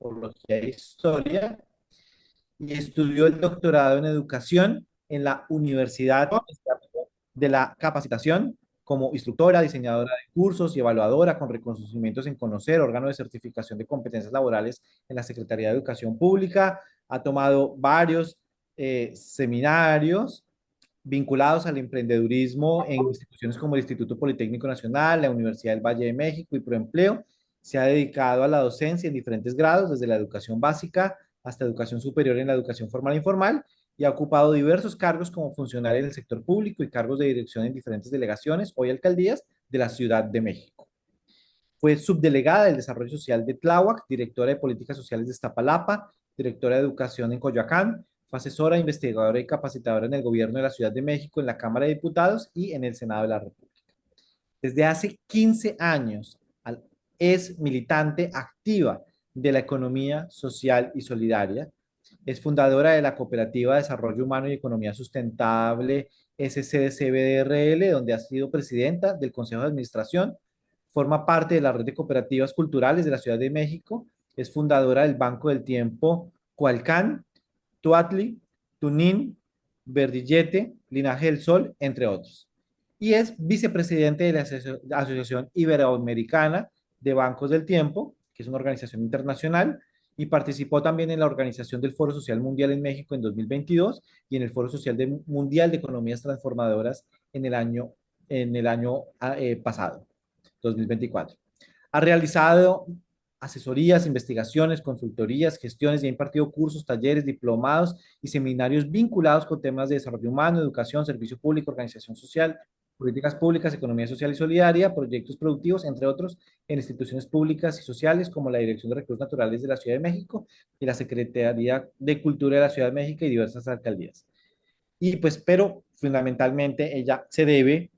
Antropología e Historia y estudió el doctorado en educación en la Universidad de la Capacitación como instructora, diseñadora de cursos y evaluadora con reconocimientos en Conocer, órgano de certificación de competencias laborales en la Secretaría de Educación Pública. Ha tomado varios seminarios vinculados al emprendedurismo en instituciones como el Instituto Politécnico Nacional, la Universidad del Valle de México y Proempleo. Se ha dedicado a la docencia en diferentes grados, desde la educación básica hasta educación superior en la educación formal e informal, y ha ocupado diversos cargos como funcionario en el sector público y cargos de dirección en diferentes delegaciones, hoy alcaldías, de la Ciudad de México. Fue subdelegada del Desarrollo Social de Tláhuac, directora de Políticas Sociales de Iztapalapa, directora de Educación en Coyoacán, fue asesora, investigadora y capacitadora en el Gobierno de la Ciudad de México, en la Cámara de Diputados y en el Senado de la República. Desde hace 15 años es militante activa de la economía social y solidaria. Es fundadora de la Cooperativa de Desarrollo Humano y Economía Sustentable SCDCBDRL, donde ha sido presidenta del Consejo de Administración. Forma parte de la red de cooperativas culturales de la Ciudad de México. Es fundadora del Banco del Tiempo Cualcán, Tuatli, Tunín, Verdillete, Linaje del Sol, entre otros. Y es vicepresidente de la Asociación Iberoamericana de Bancos del Tiempo, que es una organización internacional, y participó también en la organización del Foro Social Mundial en México en 2022 y en el Foro Social Mundial de Economías Transformadoras en el año pasado, 2024. Ha realizado asesorías, investigaciones, consultorías, gestiones y ha impartido cursos, talleres, diplomados y seminarios vinculados con temas de desarrollo humano, educación, servicio público, organización social, políticas públicas, economía social y solidaria, proyectos productivos, entre otros, en instituciones públicas y sociales como la Dirección de Recursos Naturales de la Ciudad de México y la Secretaría de Cultura de la Ciudad de México y diversas alcaldías. Y pues, pero fundamentalmente ella se debe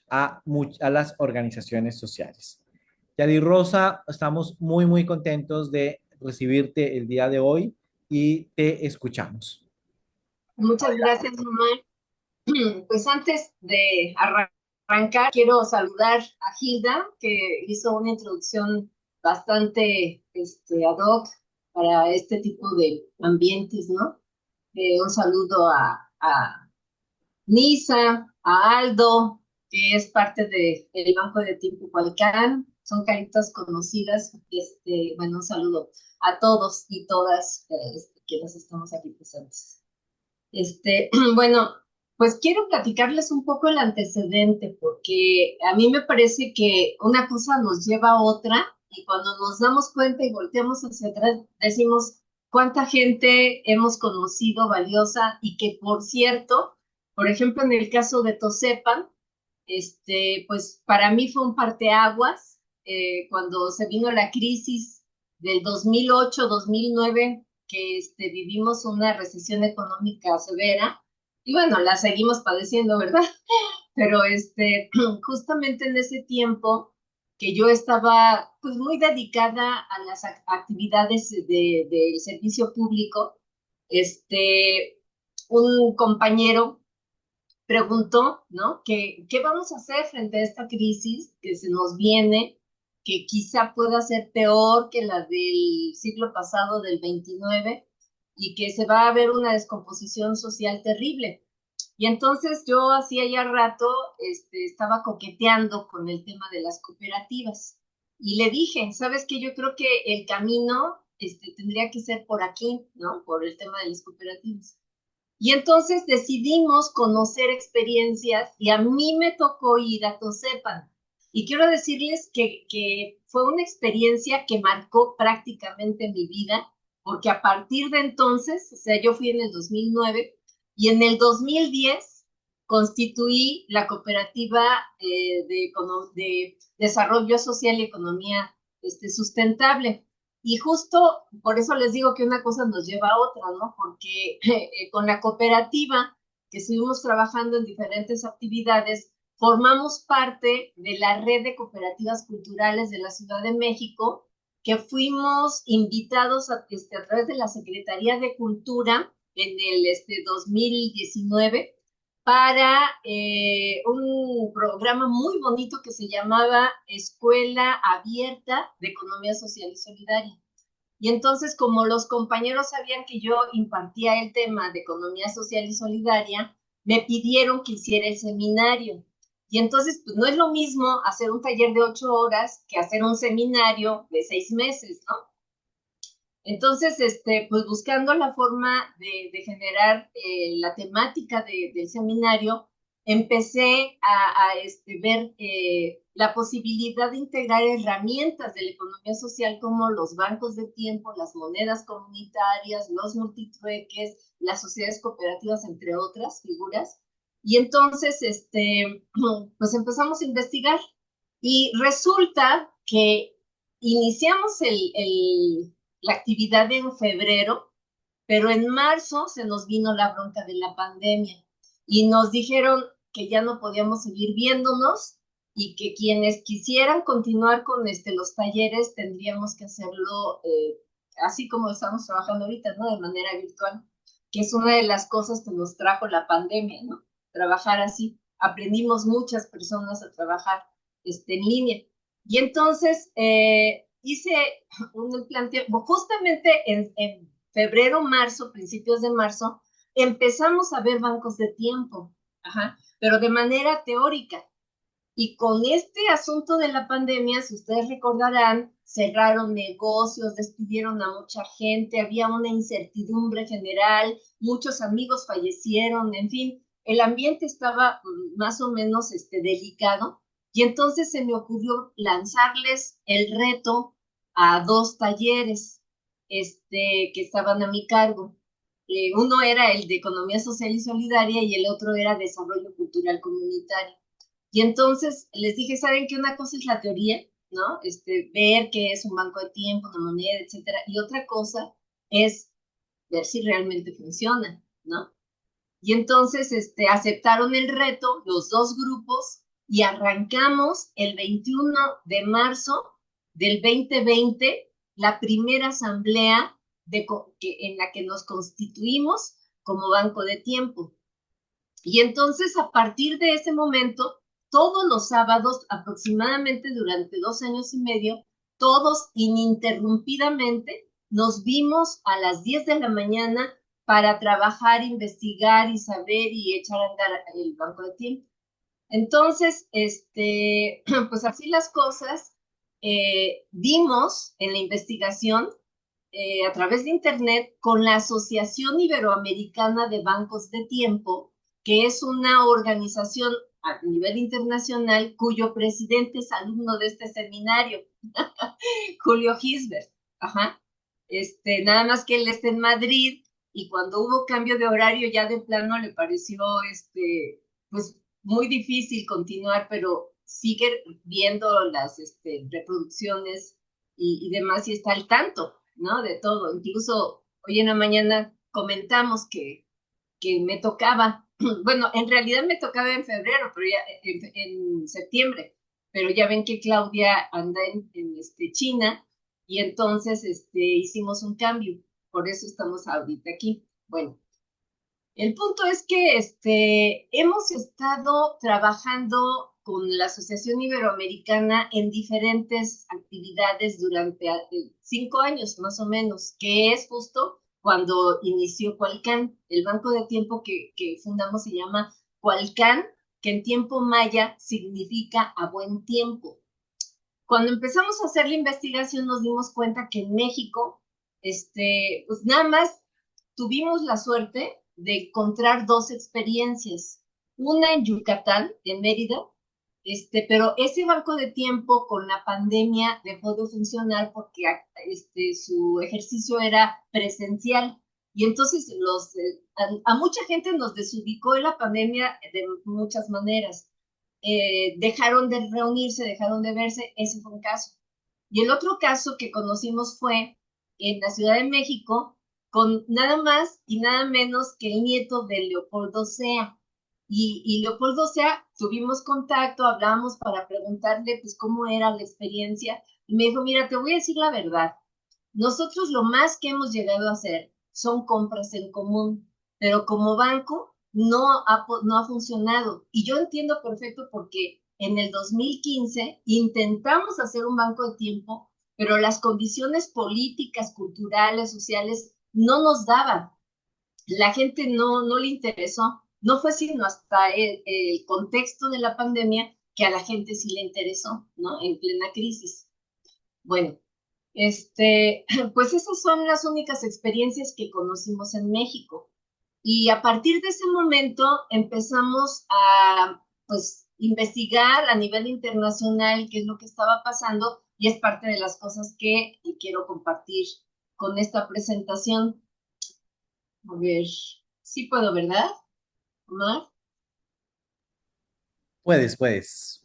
a las organizaciones sociales. Yadi Rosa, estamos muy, muy contentos de recibirte el día de hoy y te escuchamos. Muchas gracias, Omar. Pues antes de arrancar, quiero saludar a Hilda, que hizo una introducción bastante ad hoc para este tipo de ambientes, ¿no? Un saludo a Nisa, a Aldo, que es parte del Banco de Tiempo Cualcán, son caritas conocidas. Bueno, un saludo a todos y todas quienes estamos aquí presentes. Bueno, pues quiero platicarles un poco el antecedente, porque a mí me parece que una cosa nos lleva a otra y cuando nos damos cuenta y volteamos hacia atrás, decimos cuánta gente hemos conocido valiosa y que, por cierto, por ejemplo, en el caso de Tosepan, pues para mí fue un parteaguas cuando se vino la crisis del 2008-2009, que vivimos una recesión económica severa, y bueno, la seguimos padeciendo, ¿verdad? Pero justamente en ese tiempo que yo estaba pues muy dedicada a las actividades del servicio público, un compañero preguntó, ¿no? ¿Qué vamos a hacer frente a esta crisis que se nos viene, que quizá pueda ser peor que la del siglo pasado, del 29, y que se va a ver una descomposición social terrible? Y entonces yo hacía ya rato, estaba coqueteando con el tema de las cooperativas. Y le dije, ¿sabes qué? Yo creo que el camino, tendría que ser por aquí, ¿no? Por el tema de las cooperativas. Y entonces decidimos conocer experiencias y a mí me tocó ir a Tosepan. Y quiero decirles que fue una experiencia que marcó prácticamente mi vida, porque a partir de entonces, o sea, yo fui en el 2009 y en el 2010 constituí la cooperativa de desarrollo social y economía sustentable. Y justo por eso les digo que una cosa nos lleva a otra, ¿no? Porque con la cooperativa que estuvimos trabajando en diferentes actividades, formamos parte de la red de cooperativas culturales de la Ciudad de México, que fuimos invitados a través de la Secretaría de Cultura en el 2019 para un programa muy bonito que se llamaba Escuela Abierta de Economía Social y Solidaria. Y entonces, como los compañeros sabían que yo impartía el tema de economía social y solidaria, me pidieron que hiciera el seminario. Y entonces, pues no es lo mismo hacer un taller de 8 horas que hacer un seminario de 6 meses, ¿no? Entonces, pues buscando la forma de generar la temática del seminario, empecé a ver la posibilidad de integrar herramientas de la economía social como los bancos de tiempo, las monedas comunitarias, los multitrueques, las sociedades cooperativas, entre otras figuras. Y entonces, pues empezamos a investigar y resulta que iniciamos la actividad en febrero, pero en marzo se nos vino la bronca de la pandemia y nos dijeron que ya no podíamos seguir viéndonos y que quienes quisieran continuar con los talleres tendríamos que hacerlo así como estamos trabajando ahorita, ¿no? De manera virtual, que es una de las cosas que nos trajo la pandemia, ¿no? Trabajar así. Aprendimos muchas personas a trabajar en línea. Y entonces hice un planteo, justamente en febrero, marzo, principios de marzo, empezamos a ver bancos de tiempo, ajá, pero de manera teórica. Y con este asunto de la pandemia, si ustedes recordarán, cerraron negocios, despidieron a mucha gente, había una incertidumbre general, muchos amigos fallecieron, en fin, el ambiente estaba más o menos delicado. Y entonces se me ocurrió lanzarles el reto a 2 talleres que estaban a mi cargo. Uno era el de Economía Social y Solidaria y el otro era Desarrollo Cultural Comunitario. Y entonces les dije, ¿saben qué? Una cosa es la teoría, ¿no? Ver qué es un banco de tiempo, una moneda, etcétera. Y otra cosa es ver si realmente funciona, ¿no? Y entonces aceptaron el reto los 2 grupos y arrancamos el 21 de marzo del 2020 la primera asamblea en la que nos constituimos como banco de tiempo. Y entonces, a partir de ese momento, todos los sábados, aproximadamente durante 2 años y medio, todos ininterrumpidamente nos vimos a las 10 de la mañana para trabajar, investigar y saber y echar a andar el banco de tiempo. Entonces, pues así las cosas, dimos en la investigación a través de Internet con la Asociación Iberoamericana de Bancos de Tiempo, que es una organización a nivel internacional cuyo presidente es alumno de este seminario, Julio Gisbert. Ajá. Nada más que él está en Madrid y cuando hubo cambio de horario ya de plano le pareció pues muy difícil continuar, pero sigue viendo las reproducciones y demás y está al tanto, ¿no? De todo. Incluso hoy en la mañana comentamos que me tocaba, bueno, en realidad me tocaba en febrero, pero ya en septiembre, pero ya ven que Claudia anda en China y entonces hicimos un cambio, por eso estamos ahorita aquí. Bueno, el punto es que hemos estado trabajando con la Asociación Iberoamericana en diferentes actividades durante 5 años más o menos, que es justo cuando inició Cualcán. El banco de tiempo que fundamos se llama Cualcán, que en tiempo maya significa a buen tiempo. Cuando empezamos a hacer la investigación nos dimos cuenta que en México, pues nada más tuvimos la suerte de encontrar 2 experiencias. Una en Yucatán, en Mérida, pero ese banco de tiempo con la pandemia dejó de funcionar porque su ejercicio era presencial. Y entonces a mucha gente nos desubicó en la pandemia de muchas maneras. Dejaron de reunirse, dejaron de verse, ese fue un caso. Y el otro caso que conocimos fue en la Ciudad de México, con nada más y nada menos que el nieto de Leopoldo Sea. Y Leopoldo Sea, tuvimos contacto, hablábamos para preguntarle pues cómo era la experiencia, y me dijo, mira, te voy a decir la verdad, nosotros lo más que hemos llegado a hacer son compras en común, pero como banco no ha funcionado. Y yo entiendo perfecto porque en el 2015 intentamos hacer un banco de tiempo, pero las condiciones políticas, culturales, sociales no nos daban. La gente no le interesó. No fue sino hasta el contexto de la pandemia que a la gente sí le interesó, ¿no? En plena crisis. Bueno, pues esas son las únicas experiencias que conocimos en México. Y a partir de ese momento empezamos a, pues, investigar a nivel internacional qué es lo que estaba pasando y es parte de las cosas que quiero compartir con esta presentación. A ver, sí puedo, ¿verdad, Omar? Puedes, puedes.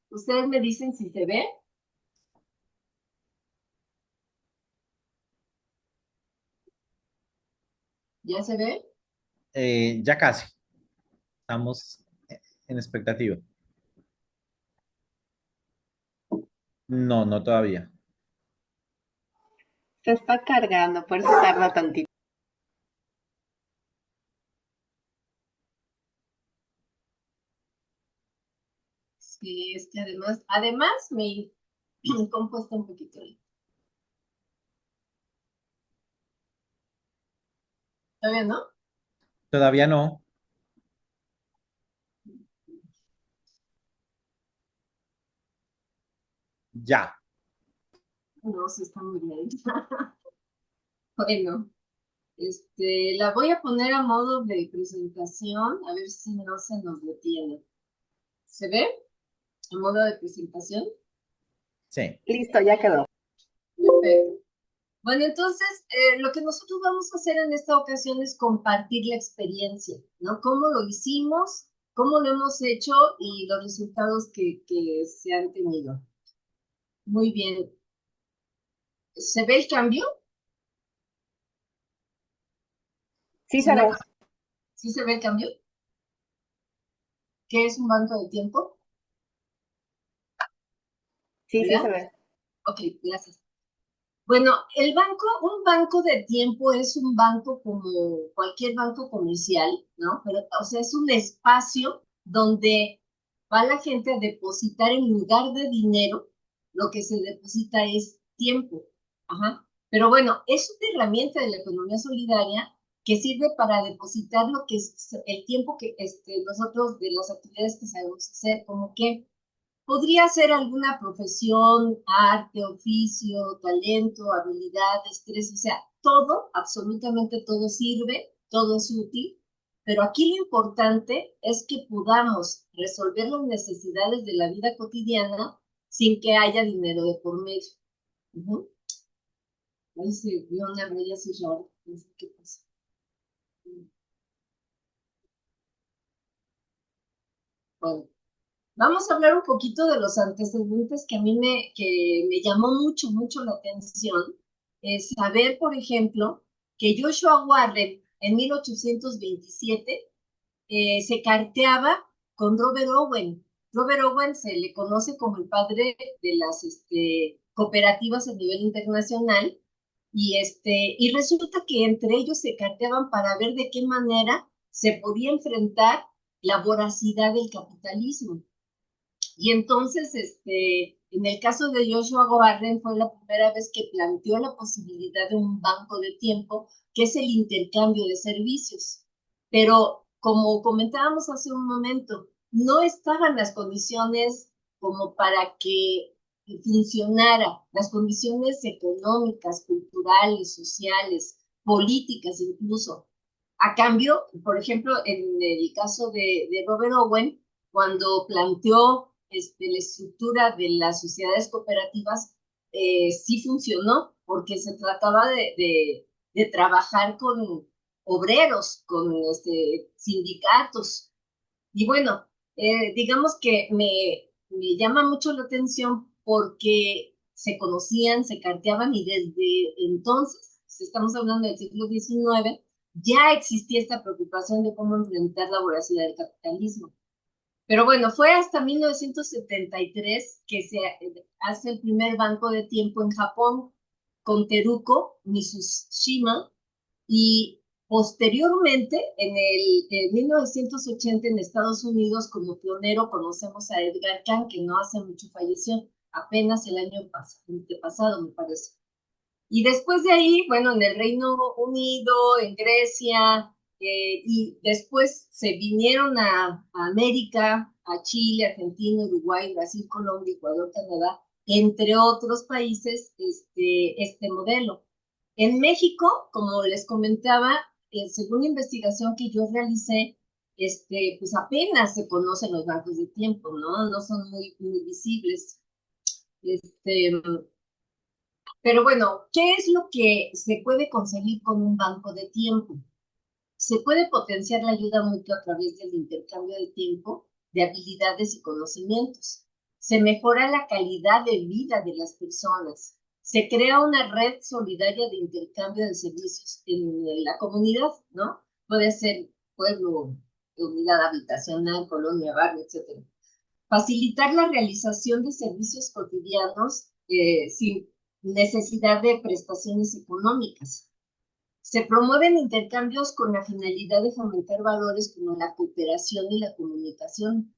Ustedes me dicen si se ve. ¿Ya se ve? Ya casi. Estamos en expectativa. No, no todavía. Se está cargando, por eso tarda tantito. Sí, es que además me he compuesto un poquito. ¿Todavía no? Todavía no. Ya. No, sí está muy bien. Bueno, la voy a poner a modo de presentación, a ver si no se nos detiene. ¿Se ve? A modo de presentación. Sí. Listo, ya quedó. Perfecto. Bueno, entonces, lo que nosotros vamos a hacer en esta ocasión es compartir la experiencia, ¿no? Cómo lo hicimos, cómo lo hemos hecho y los resultados que se han tenido. Muy bien. ¿Se ve el cambio? Sí ¿Sí, se ve, ¿Sí se ve el cambio? ¿Qué es un banco de tiempo? sí se ¿Verdad? ve. Ok, gracias. Bueno, un banco de tiempo es un banco como cualquier banco comercial, ¿no? Pero, o sea, es un espacio donde va la gente a depositar en lugar de dinero, lo que se deposita es tiempo. Ajá. Pero bueno, es una herramienta de la economía solidaria que sirve para depositar lo que es el tiempo que nosotros de las actividades que sabemos hacer, como que podría ser alguna profesión, arte, oficio, talento, habilidad, estrés, o sea, todo, absolutamente todo sirve, todo es útil, pero aquí lo importante es que podamos resolver las necesidades de la vida cotidiana sin que haya dinero de por medio. Ujú. Ahí se vio una raya así rara, no sé qué pasa. Bueno, vamos a hablar un poquito de los antecedentes que a mí que me llamó mucho la atención. Saber, por ejemplo, que Joshua Warren en 1827 se carteaba con Robert Owen. Robert Owen se le conoce como el padre de las cooperativas a nivel internacional y resulta que entre ellos se carteaban para ver de qué manera se podía enfrentar la voracidad del capitalismo. Y entonces, en el caso de Joshua Warren fue la primera vez que planteó la posibilidad de un banco de tiempo, que es el intercambio de servicios. Pero como comentábamos hace un momento, no estaban las condiciones como para que funcionara, las condiciones económicas, culturales, sociales, políticas incluso. A cambio, por ejemplo, en el caso de Robert Owen, cuando planteó la estructura de las sociedades cooperativas, sí funcionó, porque se trataba de trabajar con obreros, con sindicatos. Y bueno, digamos que me llama mucho la atención porque se conocían, se carteaban y desde entonces, si estamos hablando del siglo XIX, ya existía esta preocupación de cómo enfrentar la voracidad del capitalismo. Pero bueno, fue hasta 1973 que se hace el primer banco de tiempo en Japón con Teruko Mitsushima y Posteriormente, en 1980 en Estados Unidos, como pionero, conocemos a Edgar Kahn, que no hace mucho falleció, apenas el año pasado, me parece. Y después de ahí, bueno, en el Reino Unido, en Grecia, y después se vinieron a América, a Chile, Argentina, Uruguay, Brasil, Colombia, Ecuador, Canadá, entre otros países, este modelo. En México, como les comentaba, según la investigación que yo realicé, pues apenas se conocen los bancos de tiempo, ¿no? No son muy visibles. Este, pero bueno, ¿qué es lo que se puede conseguir con un banco de tiempo? Se puede potenciar la ayuda mutua a través del intercambio de tiempo, de habilidades y conocimientos. Se mejora la calidad de vida de las personas. Se crea una red solidaria de intercambio de servicios en la comunidad, ¿no? Puede ser pueblo, unidad habitacional, colonia, barrio, etcétera. Facilitar la realización de servicios cotidianos sin necesidad de prestaciones económicas. Se promueven intercambios con la finalidad de fomentar valores como la cooperación y la comunicación.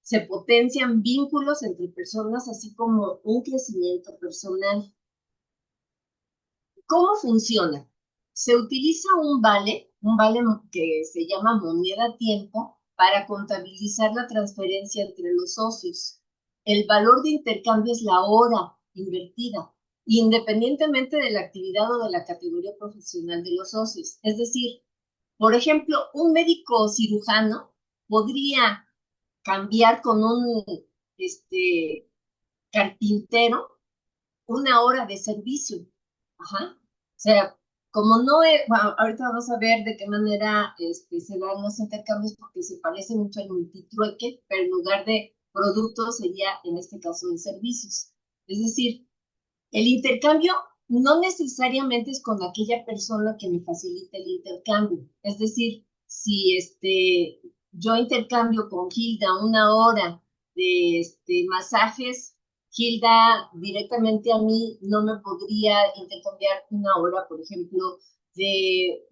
Se potencian vínculos entre personas, así como un crecimiento personal. ¿Cómo funciona? Se utiliza un vale que se llama moneda tiempo, para contabilizar la transferencia entre los socios. El valor de intercambio es la hora invertida, independientemente de la actividad o de la categoría profesional de los socios. Es decir, por ejemplo, un médico cirujano podría cambiar con un carpintero una hora de servicio. Ajá. O sea, como no es, bueno, ahorita vamos a ver de qué manera se dan los intercambios, porque se parece mucho al multitrueque, pero en lugar de productos sería en este caso de servicios. Es decir, el intercambio no necesariamente es con aquella persona que me facilita el intercambio. Es decir, si yo intercambio con Hilda una hora de masajes, Hilda directamente a mí no me podría intercambiar una hora, por ejemplo, de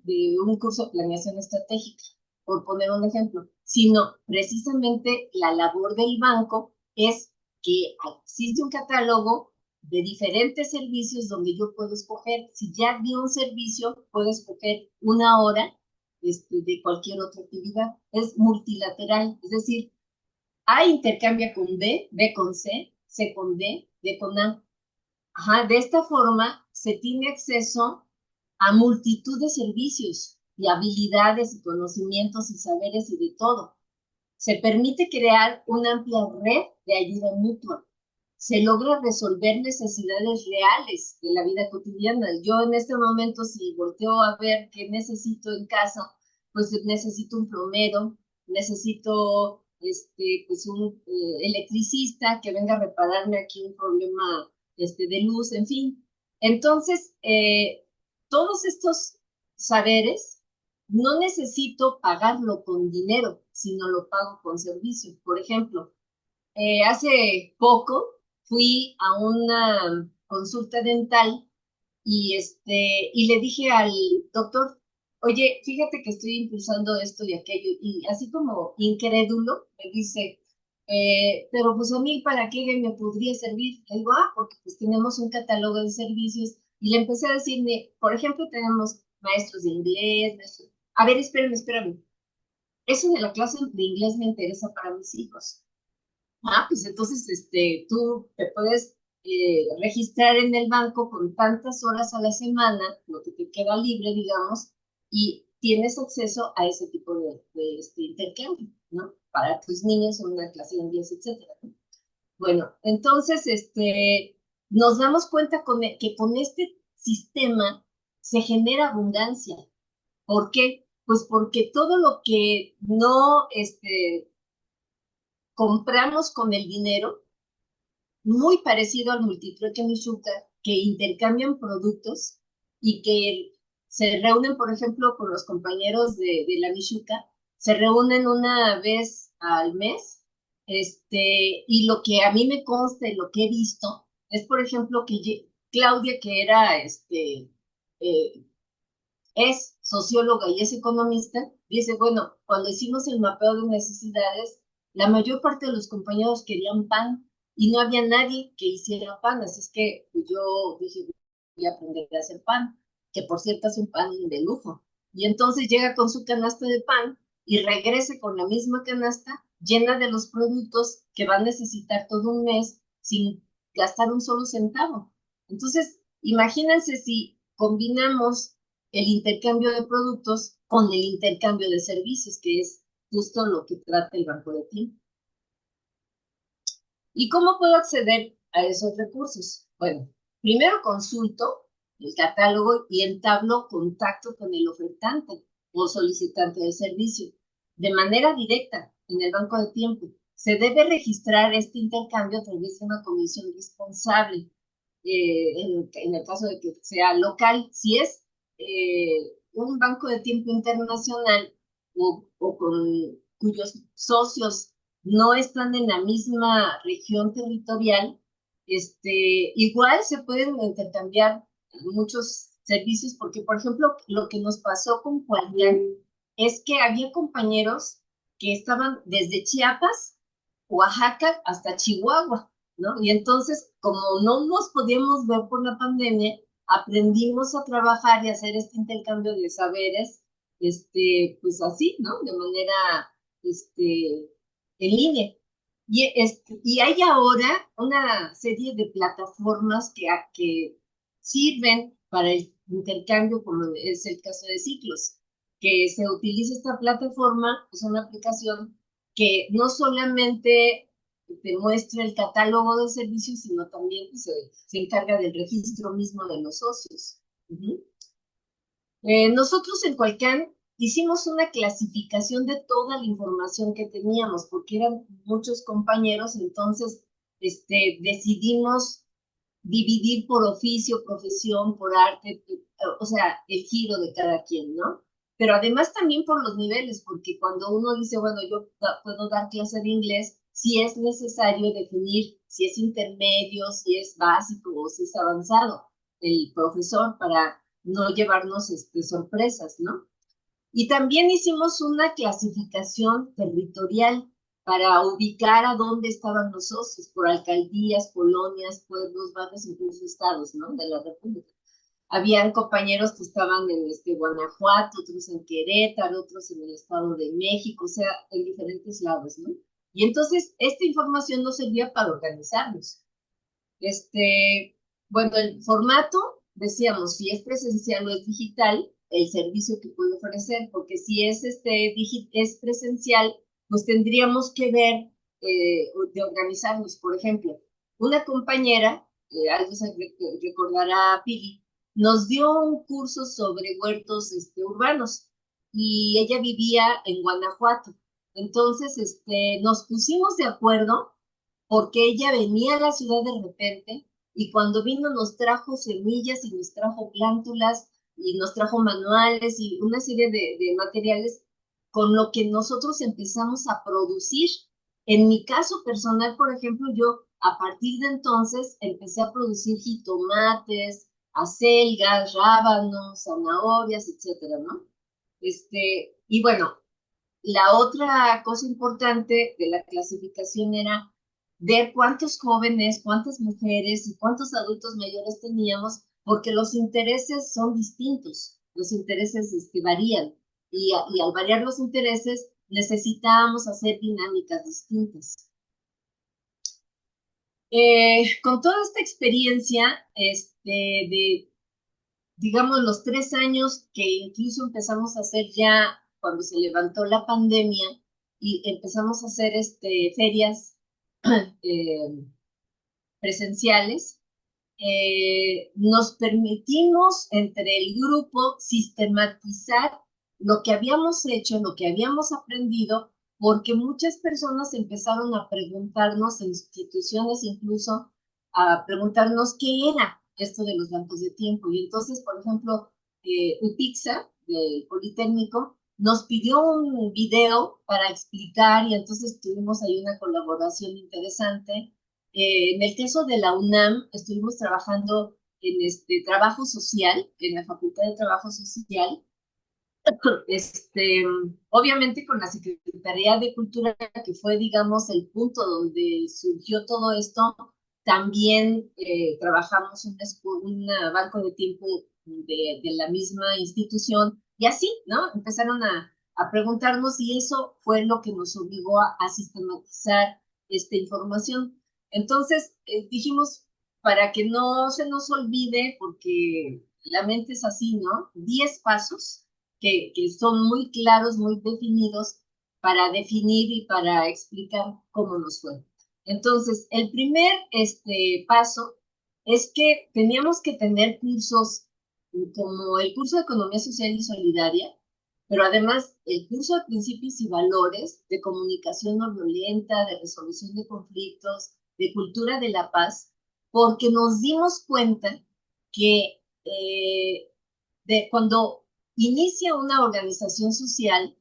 un curso de planeación estratégica, por poner un ejemplo, sino precisamente la labor del banco es que existe un catálogo de diferentes servicios donde yo puedo escoger. Si ya vi un servicio, puedo escoger una hora de cualquier otra actividad. Es multilateral, es decir, A intercambia con B, B con C, C con D, D con A. Ajá, de esta forma se tiene acceso a multitud de servicios y habilidades y conocimientos y saberes y de todo. Se permite crear una amplia red de ayuda mutua. Se logra resolver necesidades reales de la vida cotidiana. Yo en este momento, si volteo a ver qué necesito en casa, pues necesito un plomero, necesito pues un electricista que venga a repararme aquí un problema de luz, en fin. Entonces, todos estos saberes no necesito pagarlo con dinero, sino lo pago con servicios. Por ejemplo, hace poco fui a una consulta dental y le dije al doctor, oye, fíjate que estoy impulsando esto y aquello, y así como incrédulo, me dice, pero pues a mí, ¿para qué me podría servir? Le digo, porque pues tenemos un catálogo de servicios, y le empecé a decirme, por ejemplo, tenemos maestros de inglés, a ver, espérame, eso de la clase de inglés me interesa para mis hijos. Pues entonces tú te puedes registrar en el banco con tantas horas a la semana, lo que te queda libre, digamos, y tienes acceso a ese tipo de intercambio, ¿no? Para tus niños en una clase de inglés, etcétera, ¿no? Bueno, entonces nos damos cuenta que con este sistema se genera abundancia. ¿Por qué? Pues porque todo lo que no compramos con el dinero, muy parecido al multitrueque Michuca, que intercambian productos y que se reúnen, por ejemplo, con los compañeros de la Michuca, se reúnen una vez al mes, y lo que a mí me consta y lo que he visto es, por ejemplo, que Claudia, que era eh, es socióloga y es economista, dice, bueno, cuando hicimos el mapeo de necesidades, la mayor parte de los compañeros querían pan y no había nadie que hiciera pan, así es que pues, yo dije, voy a aprender a hacer pan, que por cierto es un pan de lujo. Y entonces llega con su canasta de pan y regrese con la misma canasta llena de los productos que va a necesitar todo un mes sin gastar un solo centavo. Entonces, imagínense si combinamos el intercambio de productos con el intercambio de servicios, que es justo lo que trata el Banco de Tiempo. ¿Y cómo puedo acceder a esos recursos? Bueno, primero consulto el catálogo y entablo contacto con el ofertante o solicitante del servicio de manera directa en el Banco de Tiempo. Se debe registrar este intercambio a través de una comisión responsable, en el caso de que sea local. Si es un Banco de Tiempo internacional o con cuyos socios no están en la misma región territorial, igual se pueden intercambiar muchos servicios, porque, por ejemplo, lo que nos pasó con Julián es que había compañeros que estaban desde Chiapas, Oaxaca, hasta Chihuahua, ¿no? Y entonces, como no nos podíamos ver por la pandemia, aprendimos a trabajar y hacer este intercambio de saberes, pues así, ¿no? De manera, en línea. Y hay ahora una serie de plataformas que sirven para el intercambio, como es el caso de Ciclos, que se utiliza esta plataforma, es una aplicación que no solamente te muestra el catálogo de servicios, sino también se encarga del registro mismo de los socios. Nosotros en Cualcán hicimos una clasificación de toda la información que teníamos, porque eran muchos compañeros, entonces decidimos dividir por oficio, profesión, por arte, o sea, el giro de cada quien, ¿no? Pero además también por los niveles, porque cuando uno dice, bueno, yo puedo dar clase de inglés, si es necesario definir si es intermedio, si es básico o si es avanzado el profesor para no llevarnos sorpresas, ¿no? Y también hicimos una clasificación territorial para ubicar a dónde estaban los socios, por alcaldías, colonias, pueblos, barrios, incluso estados, ¿no? De la República. Habían compañeros que estaban en Guanajuato, otros en Querétaro, otros en el Estado de México, o sea, en diferentes lados, ¿no? Y entonces esta información nos servía para organizarnos. Bueno, el formato, decíamos, si es presencial o es digital, el servicio que puede ofrecer, porque si es, es presencial, pues tendríamos que ver de organizarnos. Por ejemplo, una compañera, algo se recordará Pili, nos dio un curso sobre huertos urbanos y ella vivía en Guanajuato. Entonces, nos pusimos de acuerdo porque ella venía a la ciudad de repente y cuando vino nos trajo semillas y nos trajo plántulas y nos trajo manuales y una serie de materiales con lo que nosotros empezamos a producir. En mi caso personal, por ejemplo, yo a partir de entonces empecé a producir jitomates, acelgas, rábanos, zanahorias, etcétera, ¿no? Y bueno, la otra cosa importante de la clasificación era ver cuántos jóvenes, cuántas mujeres y cuántos adultos mayores teníamos, porque los intereses son distintos, los intereses varían, y al variar los intereses necesitábamos hacer dinámicas distintas. Con toda esta experiencia, digamos, los 3 años que incluso empezamos a hacer ya cuando se levantó la pandemia y empezamos a hacer ferias eh, presenciales, nos permitimos entre el grupo sistematizar lo que habíamos hecho, lo que habíamos aprendido, porque muchas personas empezaron a preguntarnos, en instituciones incluso, a preguntarnos qué era esto de los bancos de tiempo. Y entonces, por ejemplo, UPIXA, del Politécnico, nos pidió un video para explicar y entonces tuvimos ahí una colaboración interesante. En el caso de la UNAM, estuvimos trabajando trabajo social, en la Facultad de Trabajo Social, obviamente con la Secretaría de Cultura, que fue, digamos, el punto donde surgió todo esto, también trabajamos un banco de tiempo de la misma institución, y así, ¿no? Empezaron a preguntarnos y eso fue lo que nos obligó a sistematizar esta información. Entonces, dijimos, para que no se nos olvide, porque la mente es así, ¿no? 10 pasos que son muy claros, muy definidos para definir y para explicar cómo nos fue. Entonces, el primer paso es que teníamos que tener cursos como el curso de Economía Social y Solidaria, pero además el curso de Principios y Valores, de Comunicación No Violenta, de Resolución de Conflictos, de Cultura de la Paz, porque nos dimos cuenta que cuando inicia una organización social,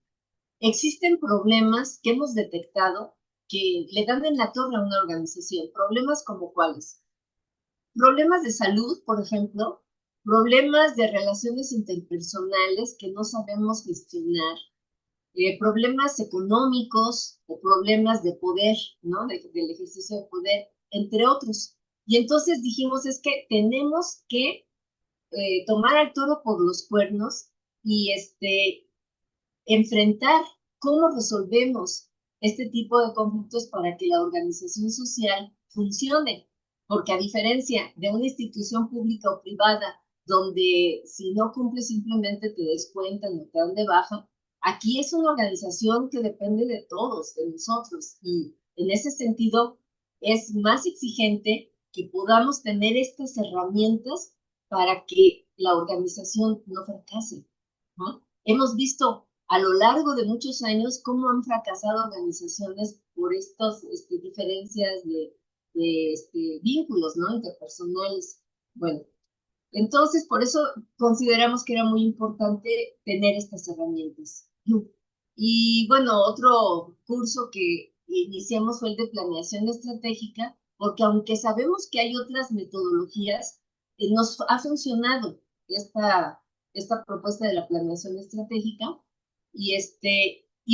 existen problemas que hemos detectado que le dan en la torre a una organización. Problemas como cuáles. Problemas de salud, por ejemplo, problemas de relaciones interpersonales que no sabemos gestionar, problemas económicos o problemas de poder, ¿no? Del ejercicio de poder, entre otros. Y entonces dijimos, es que tenemos que tomar al toro por los cuernos y enfrentar cómo resolvemos este tipo de conflictos para que la organización social funcione. Porque a diferencia de una institución pública o privada, donde si no cumples simplemente te descuentan o te dan de baja, aquí es una organización que depende de todos, de nosotros. Y en ese sentido es más exigente que podamos tener estas herramientas para que la organización no fracase, ¿no? Hemos visto a lo largo de muchos años cómo han fracasado organizaciones por estas diferencias de vínculos, ¿no? Interpersonales. Bueno, entonces por eso consideramos que era muy importante tener estas herramientas. Y bueno, otro curso que iniciamos fue el de planeación estratégica, porque aunque sabemos que hay otras metodologías, nos ha funcionado esta propuesta de la planeación estratégica y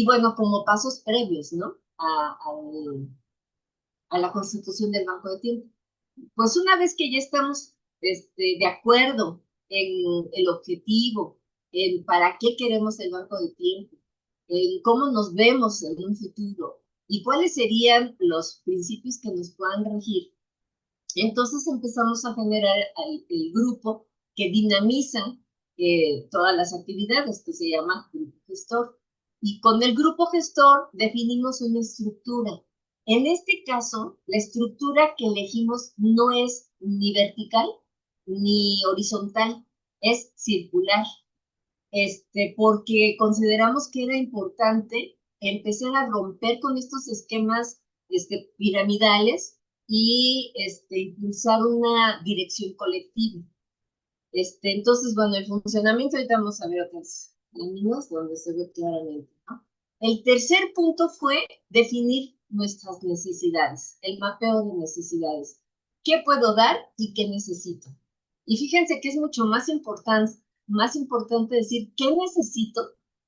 bueno, como pasos previos, ¿no? A la constitución del Banco de Tiempo. Pues una vez que ya estamos de acuerdo en el objetivo, en para qué queremos el Banco de Tiempo, en cómo nos vemos en un futuro y cuáles serían los principios que nos puedan regir, entonces empezamos a generar el grupo que dinamiza todas las actividades, que se llama grupo gestor. Y con el grupo gestor definimos una estructura. En este caso, la estructura que elegimos no es ni vertical ni horizontal, es circular, porque consideramos que era importante empezar a romper con estos esquemas piramidales y impulsar una dirección colectiva. Entonces, bueno, el funcionamiento, ahorita vamos a ver otras láminas donde se ve claramente, ¿no? El tercer punto fue definir nuestras necesidades, el mapeo de necesidades. ¿Qué puedo dar y qué necesito? Y fíjense que es mucho más importante decir qué necesito,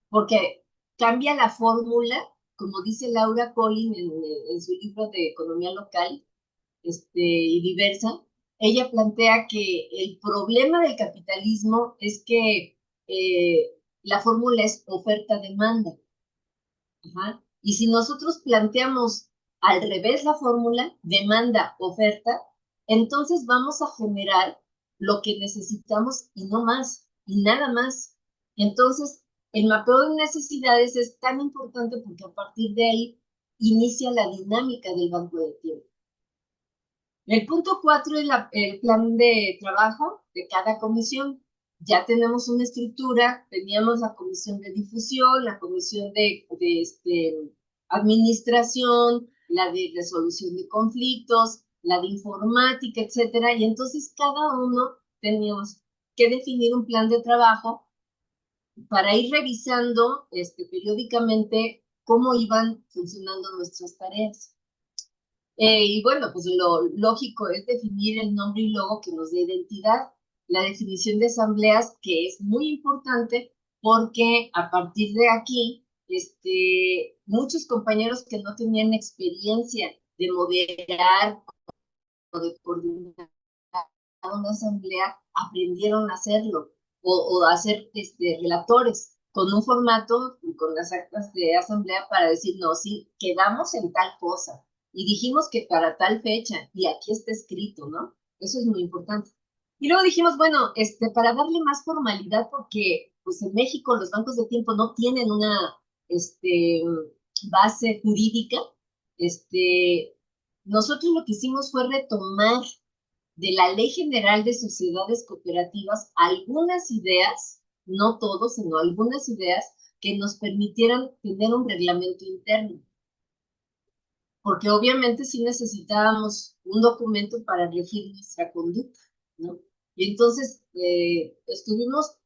porque cambia la fórmula, como dice Laura Collin en su libro de Economía Local y Diversa. Ella plantea que el problema del capitalismo es que la fórmula es oferta-demanda. Y si nosotros planteamos al revés la fórmula, demanda-oferta, entonces vamos a generar lo que necesitamos y no más, y nada más. Entonces, el mapeo de necesidades es tan importante porque a partir de ahí inicia la dinámica del banco de tiempo. El punto 4 es el plan de trabajo de cada comisión. Ya tenemos una estructura, teníamos la comisión de difusión, la comisión de administración, la de resolución de conflictos, la de informática, etcétera. Y entonces cada uno teníamos que definir un plan de trabajo para ir revisando periódicamente cómo iban funcionando nuestras tareas. Y bueno, pues lo lógico es definir el nombre y logo que nos dé identidad. La definición de asambleas, que es muy importante porque a partir de aquí, muchos compañeros que no tenían experiencia de moderar o de coordinar una asamblea aprendieron a hacerlo o a ser relatores con un formato y con las actas de asamblea para decir, no, sí, quedamos en tal cosa y dijimos que para tal fecha y aquí está escrito, ¿no? Eso es muy importante. Y luego dijimos, bueno, para darle más formalidad, porque pues en México los bancos de tiempo no tienen una base jurídica, nosotros lo que hicimos fue retomar de la Ley General de Sociedades Cooperativas algunas ideas, no todos, sino algunas ideas que nos permitieran tener un reglamento interno. Porque obviamente sí necesitábamos un documento para regir nuestra conducta, ¿no? Y entonces estuvimos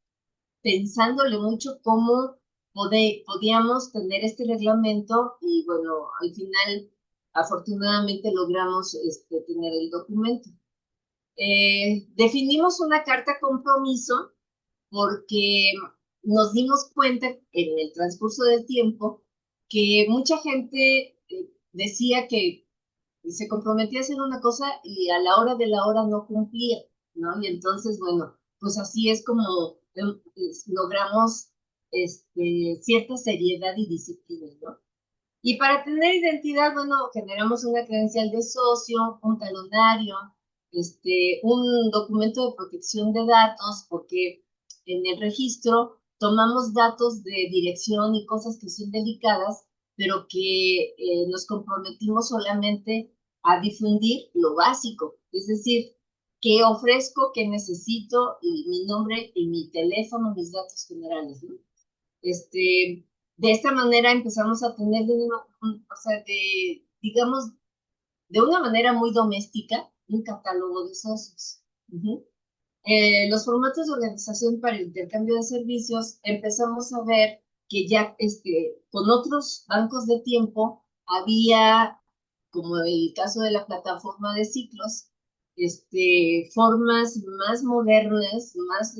pensándole mucho cómo podíamos tener este reglamento y bueno, al final afortunadamente logramos tener el documento. Definimos una carta compromiso porque nos dimos cuenta en el transcurso del tiempo que mucha gente decía que se comprometía a hacer una cosa y a la hora de la hora no cumplía, ¿no? Y entonces, bueno, pues así es como logramos cierta seriedad y disciplina, ¿no? Y para tener identidad, bueno, generamos una credencial de socio, un talonario, un documento de protección de datos, porque en el registro tomamos datos de dirección y cosas que son delicadas, pero que nos comprometimos solamente a difundir lo básico, es decir, qué ofrezco, qué necesito, y mi nombre y mi teléfono, mis datos generales, ¿no? De esta manera empezamos a tener, o sea, digamos, de una manera muy doméstica, un catálogo de socios. Los formatos de organización para el intercambio de servicios, empezamos a ver que ya con otros bancos de tiempo había, como el caso de la plataforma de ciclos, formas más modernas, más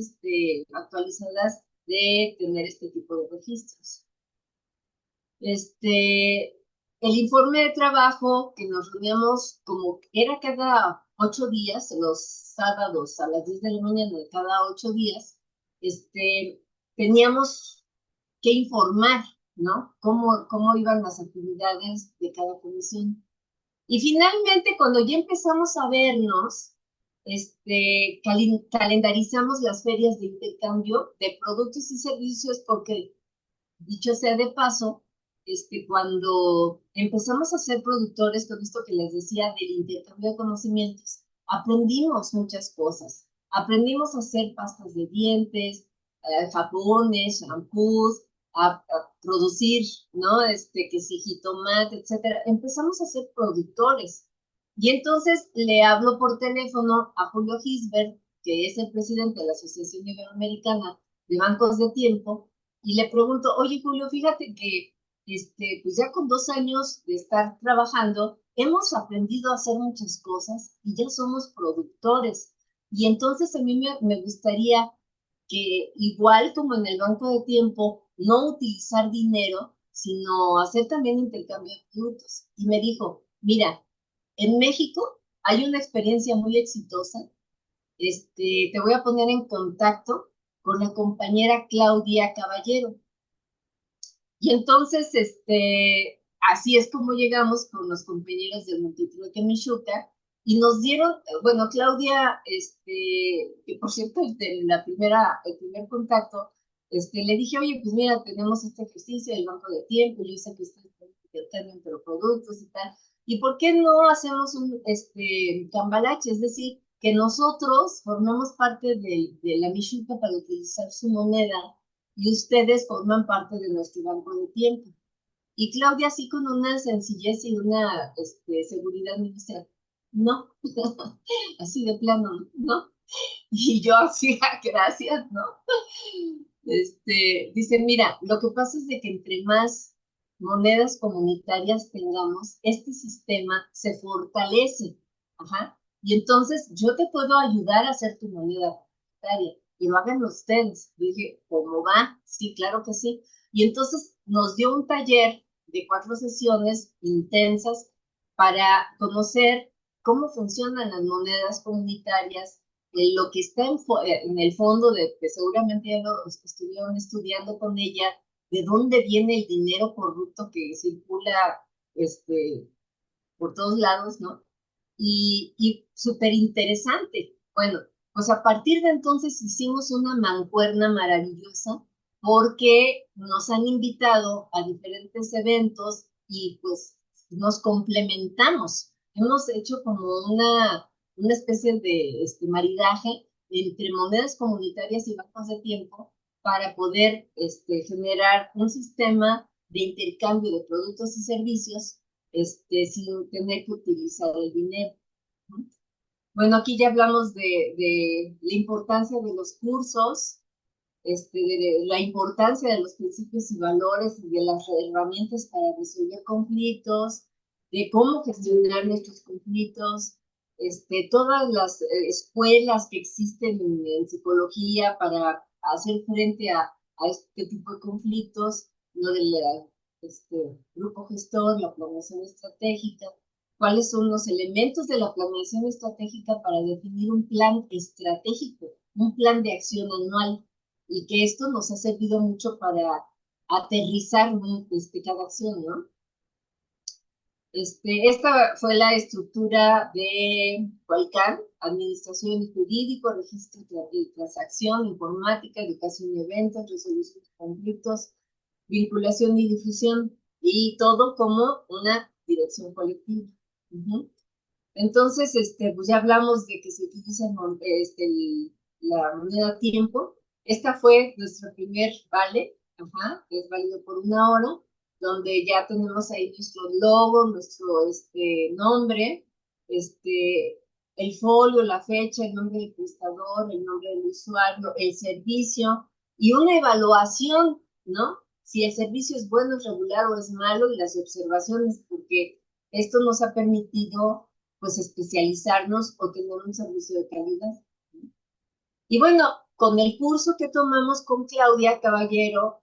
actualizadas de tener este tipo de registros. El informe de trabajo que nos reuníamos como era cada 8 días, los sábados a las 10 de la mañana de cada 8 días, teníamos que informar, ¿no? Cómo iban las actividades de cada comisión. Y finalmente, cuando ya empezamos a vernos, calendarizamos las ferias de intercambio de productos y servicios porque, dicho sea de paso, cuando empezamos a ser productores, con esto que les decía del intercambio de conocimientos, aprendimos muchas cosas. Aprendimos a hacer pastas de dientes, jabones, shampoos, a producir, ¿no? Que si jitomate, etcétera. Empezamos a ser productores. Y entonces le hablo por teléfono a Julio Gisbert, que es el presidente de la Asociación Iberoamericana de Bancos de Tiempo, y le pregunto, oye Julio, fíjate que pues ya con 2 años de estar trabajando, hemos aprendido a hacer muchas cosas y ya somos productores. Y entonces a mí me gustaría que igual como en el banco de tiempo, no utilizar dinero, sino hacer también intercambio de frutos. Y me dijo, mira, en México hay una experiencia muy exitosa. Te voy a poner en contacto con la compañera Claudia Caballero. Y entonces, así es como llegamos con los compañeros del Multitrueque Michuca y nos dieron, bueno, Claudia, que por cierto, el primer contacto, le dije, oye, pues mira, tenemos este ejercicio del banco de tiempo, yo sé que ustedes están entre productos y tal, ¿y por qué no hacemos un cambalache? Es decir, que nosotros formamos parte de la Michuca para utilizar su moneda y ustedes forman parte de nuestro banco de tiempo. Y Claudia, así con una sencillez y una seguridad, me dice, no, así de plano, ¿no? Y yo así, gracias, ¿no? Dice, mira, lo que pasa es de que entre más monedas comunitarias tengamos, este sistema se fortalece. Ajá. Y entonces yo te puedo ayudar a hacer tu moneda comunitaria, y lo hagan ustedes. Dije, ¿cómo va? Sí, claro que sí. Y entonces nos dio un taller de 4 sesiones intensas para conocer cómo funcionan las monedas comunitarias, lo que está en el fondo de que seguramente ya lo estuvieron estudiando con ella, de dónde viene el dinero corrupto que circula por todos lados, ¿no? Y súper interesante. Bueno, pues a partir de entonces hicimos una mancuerna maravillosa porque nos han invitado a diferentes eventos y pues nos complementamos. Hemos hecho como una especie de maridaje entre monedas comunitarias y bancos de tiempo para poder generar un sistema de intercambio de productos y servicios sin tener que utilizar el dinero. Bueno, aquí ya hablamos de la importancia de los cursos, de la importancia de los principios y valores y de las herramientas para resolver conflictos, de cómo gestionar nuestros conflictos, todas las escuelas que existen en psicología para hacer frente a este tipo de conflictos, lo del grupo gestor, la planeación estratégica, cuáles son los elementos de la planeación estratégica para definir un plan estratégico, un plan de acción anual, y que esto nos ha servido mucho para aterrizar cada acción, ¿no? Esta fue la estructura de Hualcán: administración y jurídico, registro y transacción, informática, educación y eventos, resolución de conflictos, vinculación y difusión, y todo como una dirección colectiva. Entonces, pues ya hablamos de que se utiliza la moneda tiempo. Esta fue nuestro primer vale, que es válido por 1 hora, donde ya tenemos ahí nuestro logo, nuestro nombre, el folio, la fecha, el nombre del prestador, el nombre del usuario, el servicio y una evaluación, ¿no? Si el servicio es bueno, es regular o es malo, y las observaciones, porque esto nos ha permitido pues especializarnos o tener un servicio de calidad. Y bueno, con el curso que tomamos con Claudia Caballero,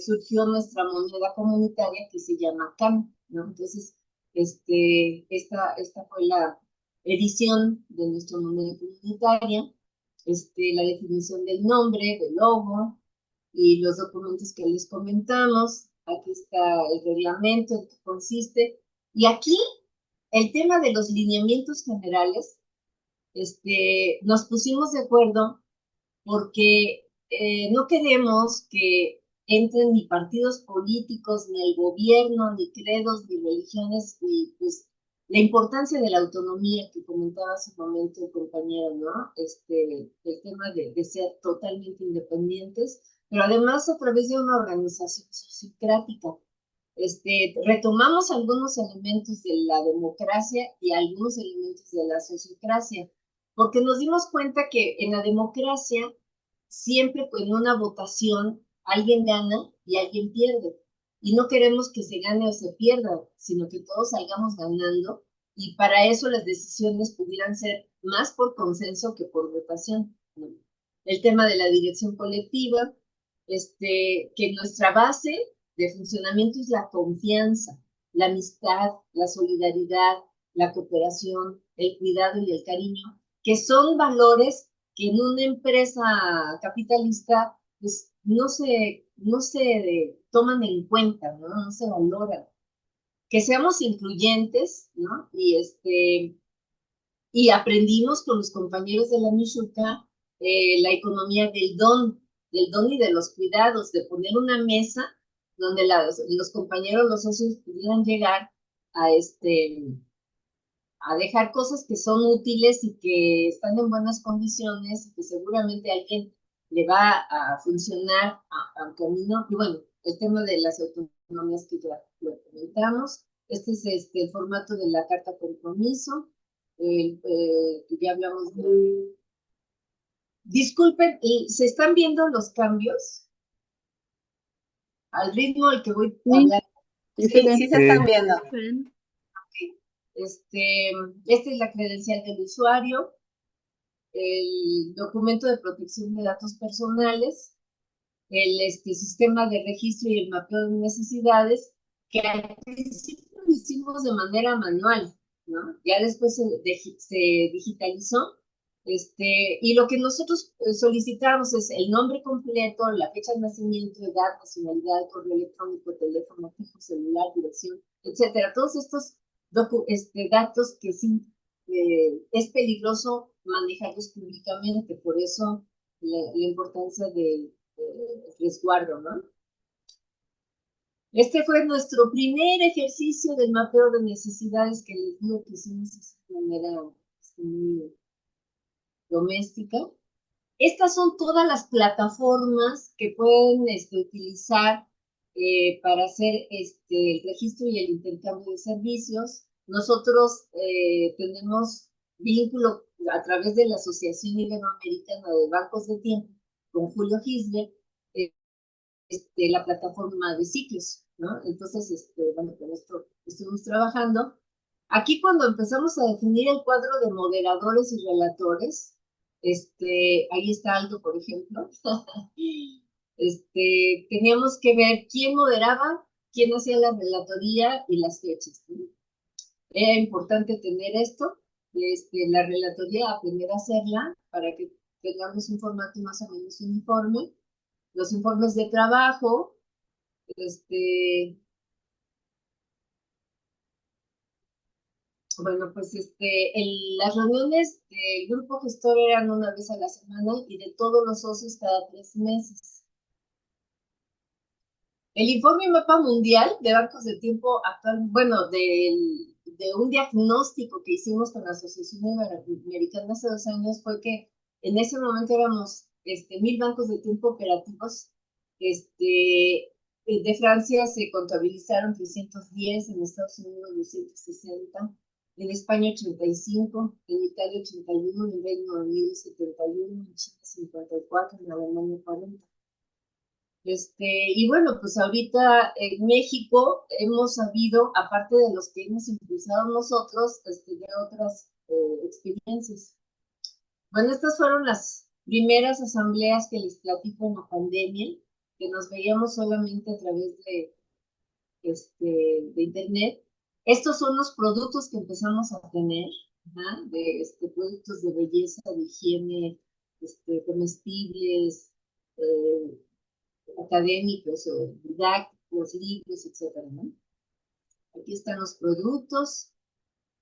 surgió nuestra moneda comunitaria que se llama CAM, ¿no? Entonces, esta fue la edición de nuestra moneda comunitaria, la definición del nombre, del logo y los documentos que les comentamos. Aquí está el reglamento, en qué consiste. Y aquí el tema de los lineamientos generales, nos pusimos de acuerdo porque no queremos que entren ni partidos políticos, ni el gobierno, ni credos, ni religiones, y pues la importancia de la autonomía que comentaba hace un momento el compañero, ¿no? El tema de ser totalmente independientes, pero además a través de una organización sociocrática. Retomamos algunos elementos de la democracia y algunos elementos de la sociocracia, porque nos dimos cuenta que en la democracia siempre en una votación alguien gana y alguien pierde. Y no queremos que se gane o se pierda, sino que todos salgamos ganando, y para eso las decisiones pudieran ser más por consenso que por votación. El tema de la dirección colectiva, que nuestra base de funcionamiento es la confianza, la amistad, la solidaridad, la cooperación, el cuidado y el cariño, que son valores que en una empresa capitalista pues no se toman en cuenta, ¿no? No se valoran. Que seamos incluyentes, ¿no? Y aprendimos con los compañeros de la Michuca la economía del don y de los cuidados, de poner una mesa donde los compañeros, los socios pudieran llegar a dejar cosas que son útiles y que están en buenas condiciones, y que seguramente a alguien le va a funcionar a camino. Y bueno, el tema de las autonomías que ya lo comentamos. Este es el formato de la carta compromiso, que ya hablamos de... Disculpen, ¿se están viendo los cambios al ritmo al que voy a hablar? Sí, Sí, sí se están viendo. esta es la credencial del usuario, el documento de protección de datos personales, el sistema de registro y el mapeo de necesidades, que al principio lo hicimos de manera manual, ¿no? Ya después se digitalizó, y lo que nosotros solicitamos es el nombre completo, la fecha de nacimiento, edad, nacionalidad, correo electrónico, teléfono fijo, celular, dirección, etcétera. Todos estos datos que sí es peligroso manejarlos públicamente, por eso la importancia del resguardo, ¿no? Este fue nuestro primer ejercicio del mapeo de necesidades que les digo que hicimos de manera muy doméstica. Estas son todas las plataformas que pueden utilizar para hacer el registro y el intercambio de servicios. Nosotros tenemos vínculo a través de la Asociación Iberoamericana de Bancos de Tiempo con Julio Gisler, la plataforma de ciclos, ¿no? Entonces, bueno, con esto estuvimos trabajando. Aquí cuando empezamos a definir el cuadro de moderadores y relatores, ahí está Aldo, por ejemplo, teníamos que ver quién moderaba, quién hacía la relatoría y las fechas, ¿no? Era importante tener esto, la relatoría, aprender a hacerla para que tengamos un formato más o menos uniforme, los informes de trabajo, bueno, pues las reuniones del grupo gestor eran una vez a la semana y de todos los socios cada 3 meses. El informe mapa mundial de bancos de tiempo actual, bueno, de un diagnóstico que hicimos con la Asociación Iberoamericana hace 2 años fue que en ese momento éramos 1,000 bancos de tiempo operativos. De Francia se contabilizaron 310, en Estados Unidos 260, en España 85, en Italia 81, en Reino Unido 71, en Chile 54, en Alemania 40. Y bueno, pues ahorita en México hemos sabido, aparte de los que hemos impulsado nosotros, de otras experiencias. Bueno, estas fueron las primeras asambleas que les platico en la pandemia, que nos veíamos solamente a través de internet. Estos son los productos que empezamos a tener, ¿no? De productos de belleza, de higiene, comestibles, académicos o didácticos, libros, etcétera, ¿no? Aquí están los productos,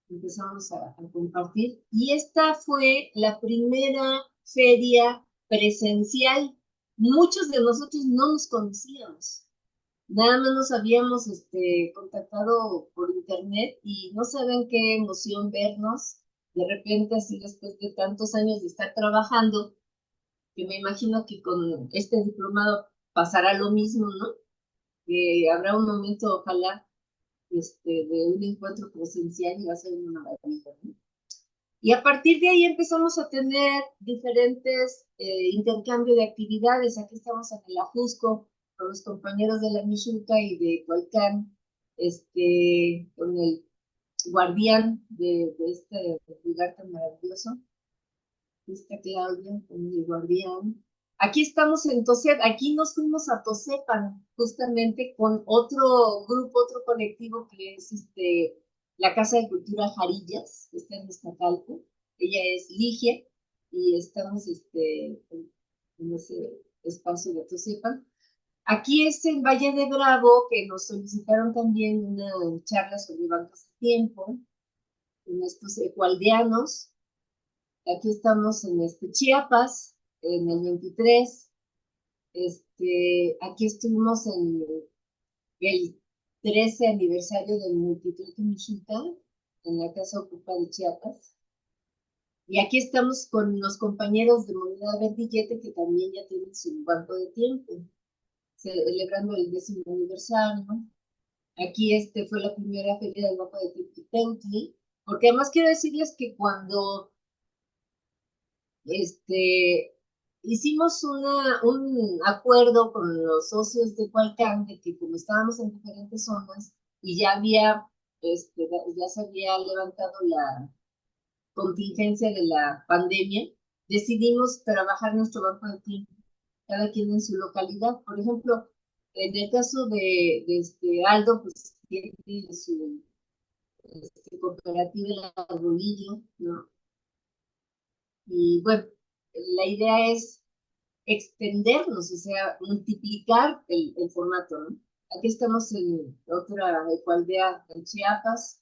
empezamos a compartir. Y esta fue la primera feria presencial. Muchos de nosotros no nos conocíamos. Nada más nos habíamos contactado por internet y no saben qué emoción vernos de repente así después de tantos años de estar trabajando, que me imagino que con este diplomado pasará lo mismo, ¿no? Que habrá un momento, ojalá, de un encuentro presencial y va a ser una maravilla, ¿no? Y a partir de ahí empezamos a tener diferentes intercambios de actividades. Aquí estamos en el Ajusco con los compañeros de la Michuca y de Coicán, con el guardián de este lugar tan maravilloso. Aquí está Claudia con el guardián. Aquí estamos en Tosep, aquí nos fuimos a Tosepan, justamente con otro grupo, otro colectivo que es la Casa de Cultura Jarillas, que está en Iztacalco. Ella es Ligia y estamos en ese espacio de Tosepan. Aquí es en Valle de Bravo, que nos solicitaron también una charla sobre bancos de tiempo, en estos ecualdeanos. Aquí estamos en Chiapas, en el 23. Aquí estuvimos en el 13 aniversario del Multitud Michuta, en la Casa Ocupa de Chiapas. Y aquí estamos con los compañeros de Moneda Verdillete, que también ya tienen su banco de tiempo, celebrando el 10º aniversario. Aquí fue la primera feria del banco de tiempo Teutli, porque además quiero decirles que cuando hicimos un acuerdo con los socios de Cualcán, de que como estábamos en diferentes zonas, y ya había, ya se había levantado la contingencia de la pandemia, decidimos trabajar nuestro banco de tiempo, cada quien en su localidad. Por ejemplo, en el caso de Aldo, pues tiene su cooperativa El Arbolillo, ¿no? Y bueno, la idea es extendernos, o sea, multiplicar el formato, ¿no? Aquí estamos en otra ecualdea en Chiapas,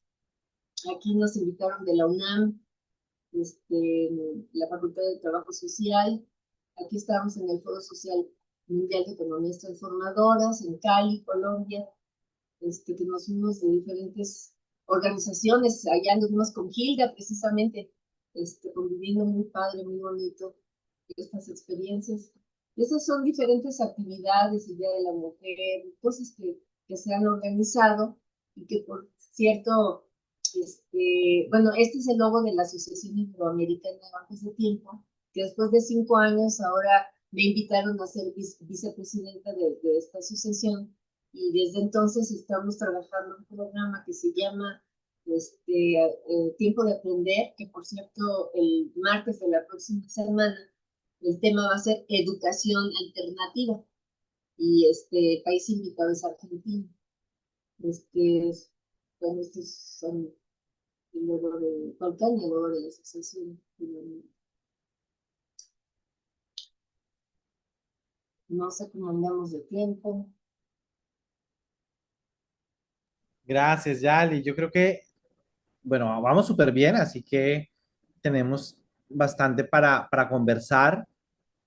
aquí nos invitaron de la UNAM, la Facultad de Trabajo Social, aquí estamos en el Foro Social Mundial de Economías Transformadoras, en Cali, Colombia, que nos fuimos de diferentes organizaciones, allá nos fuimos con Gilda precisamente, conviviendo muy padre, muy bonito, estas experiencias. Y esas son diferentes actividades, el Día de la Mujer, cosas que se han organizado y que por cierto, bueno, este es el logo de la Asociación Iberoamericana de Bancos de Tiempo, que después de 5 años ahora me invitaron a ser vicepresidenta de esta asociación y desde entonces estamos trabajando un programa que se llama Tiempo de Aprender, que por cierto el martes de la próxima semana el tema va a ser educación alternativa y el país invitado es Argentina. Este, bueno, estos son el logo de Colcán y el logo de la asociación. No sé cómo andamos de tiempo. Gracias, Yali. Yo creo que, bueno, vamos súper bien, así que tenemos bastante para conversar.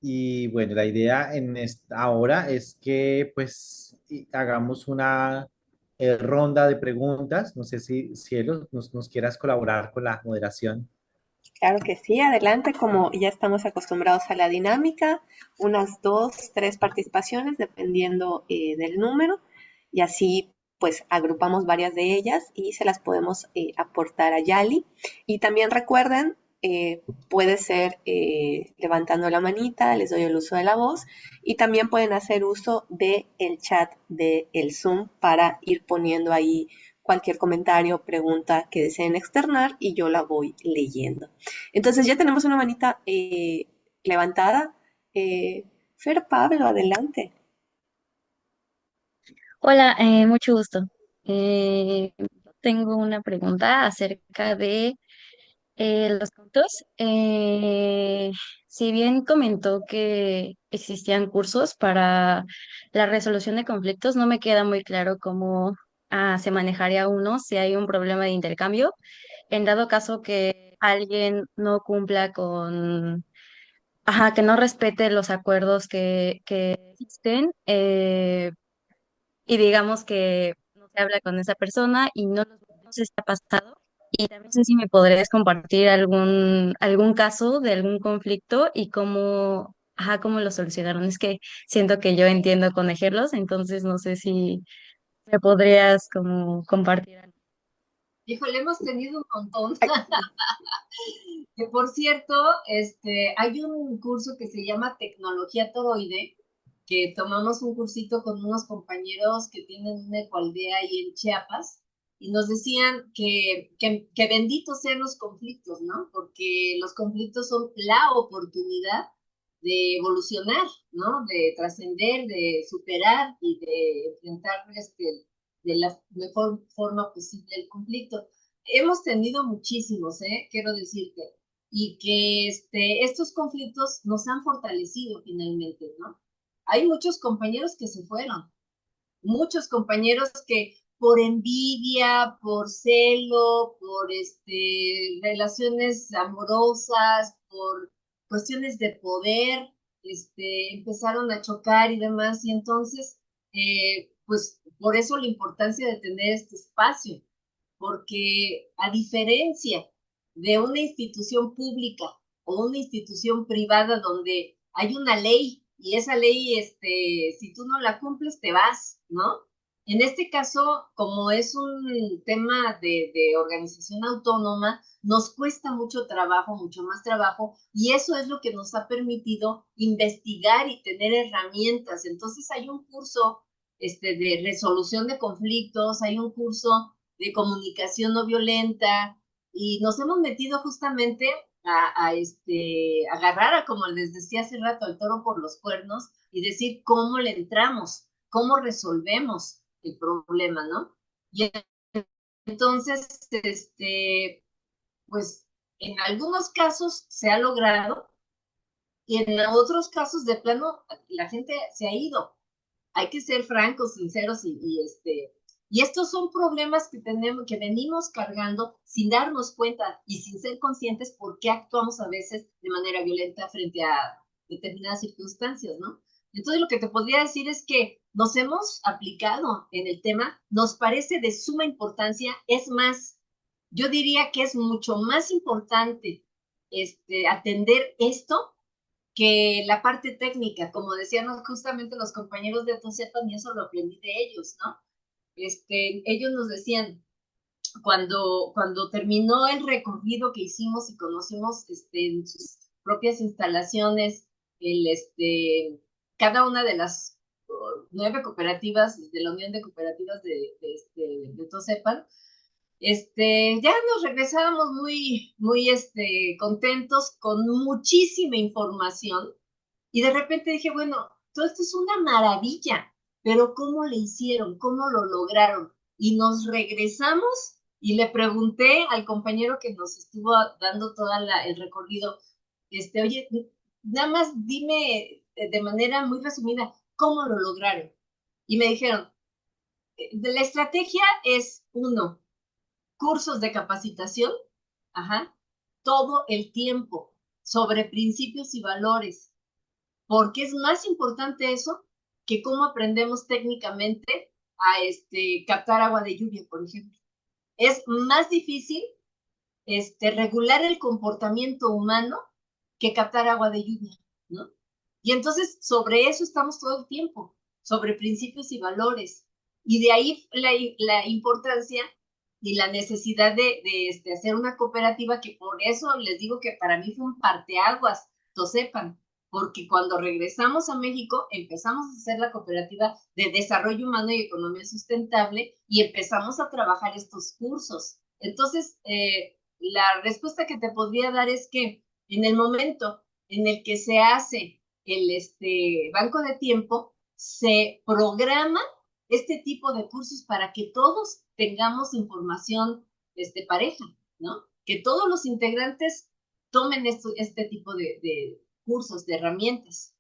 Y bueno, la idea en esta hora es que pues hagamos una ronda de preguntas. No sé si Cielo nos quieras colaborar con la moderación. Claro que sí, adelante, como ya estamos acostumbrados a la dinámica, unas dos, tres participaciones dependiendo del número y así pues agrupamos varias de ellas y se las podemos aportar a Yali. Y también recuerden, puede ser levantando la manita, les doy el uso de la voz y también pueden hacer uso del chat del Zoom para ir poniendo ahí cualquier comentario o pregunta que deseen externar y yo la voy leyendo. Entonces ya tenemos una manita levantada. Fer Pablo, adelante. Hola, mucho gusto. Tengo una pregunta acerca de los puntos. Si bien comentó que existían cursos para la resolución de conflictos, no me queda muy claro cómo se manejaría uno si hay un problema de intercambio. En dado caso que alguien no cumpla con, ajá, que no respete los acuerdos que existen, y digamos que no se habla con esa persona y no se está pasado. Y también no sé si me podrías compartir algún caso de algún conflicto y cómo lo solucionaron. Es que siento que yo entiendo con ejemplos, entonces no sé si me podrías como compartir algo. Híjole, hemos tenido un montón. Que por cierto, hay un curso que se llama Tecnología Toroide, que tomamos un cursito con unos compañeros que tienen una ecualdea ahí en Chiapas, y nos decían que benditos sean los conflictos, ¿no? Porque los conflictos son la oportunidad de evolucionar, ¿no? De trascender, de superar y de enfrentar de la mejor forma posible el conflicto. Hemos tenido muchísimos, quiero decirte, y que estos conflictos nos han fortalecido finalmente, ¿no? Hay muchos compañeros que se fueron, muchos compañeros que por envidia, por celo, por relaciones amorosas, por cuestiones de poder, empezaron a chocar y demás, y entonces, pues por eso la importancia de tener este espacio, porque a diferencia de una institución pública o una institución privada donde hay una ley y esa ley, si tú no la cumples, te vas, ¿no? En este caso, como es un tema de organización autónoma, nos cuesta mucho trabajo, mucho más trabajo, y eso es lo que nos ha permitido investigar y tener herramientas. Entonces, hay un curso de resolución de conflictos, hay un curso de comunicación no violenta, y nos hemos metido justamente a agarrar, como les decía hace rato, al toro por los cuernos y decir cómo le entramos, cómo resolvemos el problema, ¿no? Y entonces, pues en algunos casos se ha logrado y en otros casos de plano la gente se ha ido. Hay que ser francos, sinceros y estos son problemas que tenemos, que venimos cargando sin darnos cuenta y sin ser conscientes por qué actuamos a veces de manera violenta frente a determinadas circunstancias, ¿no? Entonces lo que te podría decir es que nos hemos aplicado en el tema, nos parece de suma importancia, es más, yo diría que es mucho más importante atender esto que la parte técnica, como decían justamente los compañeros de TOCEPAN, y eso lo aprendí de ellos, ¿no? Ellos nos decían, cuando terminó el recorrido que hicimos y conocimos en sus propias instalaciones, cada una de las 9 cooperativas de la Unión de Cooperativas de TOCEPAN, ya nos regresábamos muy contentos, con muchísima información, y de repente dije, bueno, todo esto es una maravilla, pero ¿cómo le hicieron? ¿Cómo lo lograron? Y nos regresamos y le pregunté al compañero que nos estuvo dando todo el recorrido, oye, nada más dime de manera muy resumida, ¿cómo lo lograron? Y me dijeron, la estrategia es, 1, cursos de capacitación, todo el tiempo, sobre principios y valores, porque es más importante eso que cómo aprendemos técnicamente a captar agua de lluvia, por ejemplo. Es más difícil regular el comportamiento humano que captar agua de lluvia, ¿no? Y entonces sobre eso estamos todo el tiempo, sobre principios y valores. Y de ahí la importancia y la necesidad de hacer una cooperativa, que por eso les digo que para mí fue un parteaguas, lo sepan, porque cuando regresamos a México empezamos a hacer la cooperativa de desarrollo humano y economía sustentable y empezamos a trabajar estos cursos. Entonces, la respuesta que te podría dar es que en el momento en el que se hace el banco de tiempo, se programa este tipo de cursos para que todos tengamos información pareja, ¿no? Que todos los integrantes tomen este tipo de cursos, de herramientas.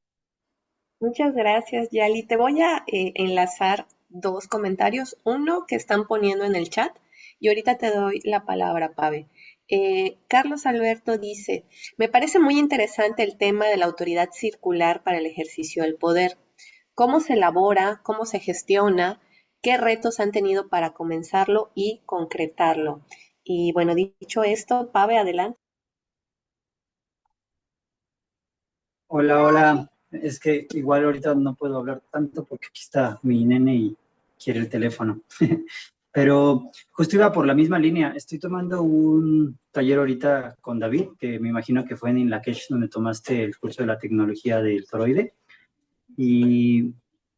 Muchas gracias, Yali. Te voy a enlazar 2 comentarios, uno que están poniendo en el chat y ahorita te doy la palabra, Pave. Carlos Alberto dice, me parece muy interesante el tema de la autoridad circular para el ejercicio del poder. ¿Cómo se elabora? ¿Cómo se gestiona? ¿Qué retos han tenido para comenzarlo y concretarlo? Y bueno, dicho esto, Pave, adelante. Hola, hola. Es que igual ahorita no puedo hablar tanto porque aquí está mi nene y quiere el teléfono. Pero justo iba por la misma línea. Estoy tomando un taller ahorita con David, que me imagino que fue en Inlakesh donde tomaste el curso de la tecnología del toroide. Y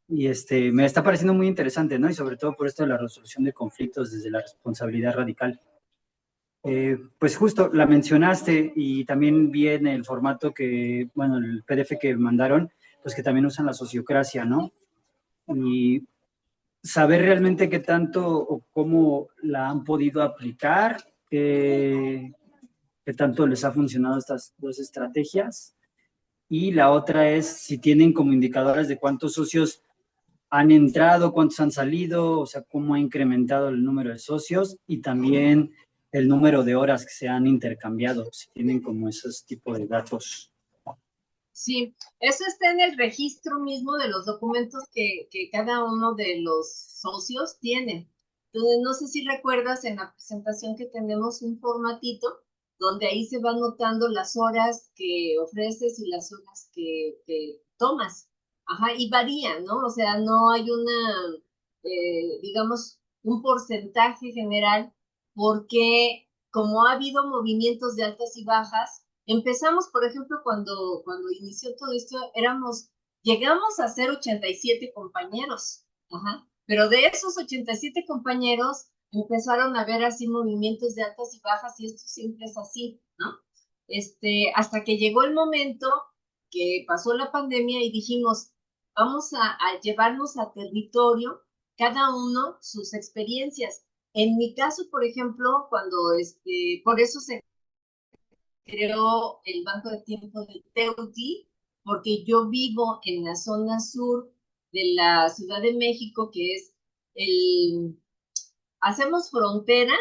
me está pareciendo muy interesante, ¿no? Y sobre todo por esto de la resolución de conflictos desde la responsabilidad radical. Pues justo la mencionaste y también vi en el formato que, bueno, el PDF que mandaron, pues que también usan la sociocracia, ¿no? Y saber realmente qué tanto o cómo la han podido aplicar, qué tanto les ha funcionado estas 2 estrategias. Y la otra es si tienen como indicadores de cuántos socios han entrado, cuántos han salido, o sea, cómo ha incrementado el número de socios y también el número de horas que se han intercambiado, si tienen como esos tipos de datos. Sí, eso está en el registro mismo de los documentos que cada uno de los socios tiene. Entonces, no sé si recuerdas en la presentación que tenemos un formatito donde ahí se van notando las horas que ofreces y las horas que tomas. Y varía, ¿no? O sea, no hay digamos, un porcentaje general, porque como ha habido movimientos de altas y bajas, empezamos, por ejemplo, cuando inició todo esto, llegamos a ser 87 compañeros, Ajá. Pero de esos 87 compañeros empezaron a haber así movimientos de altas y bajas y esto siempre es así, ¿no? Hasta que llegó el momento que pasó la pandemia y dijimos, vamos a llevarnos a territorio cada uno sus experiencias. En mi caso, por ejemplo, cuando por eso se creó el Banco de Tiempo de Teutli, porque yo vivo en la zona sur de la Ciudad de México, que es el, hacemos frontera,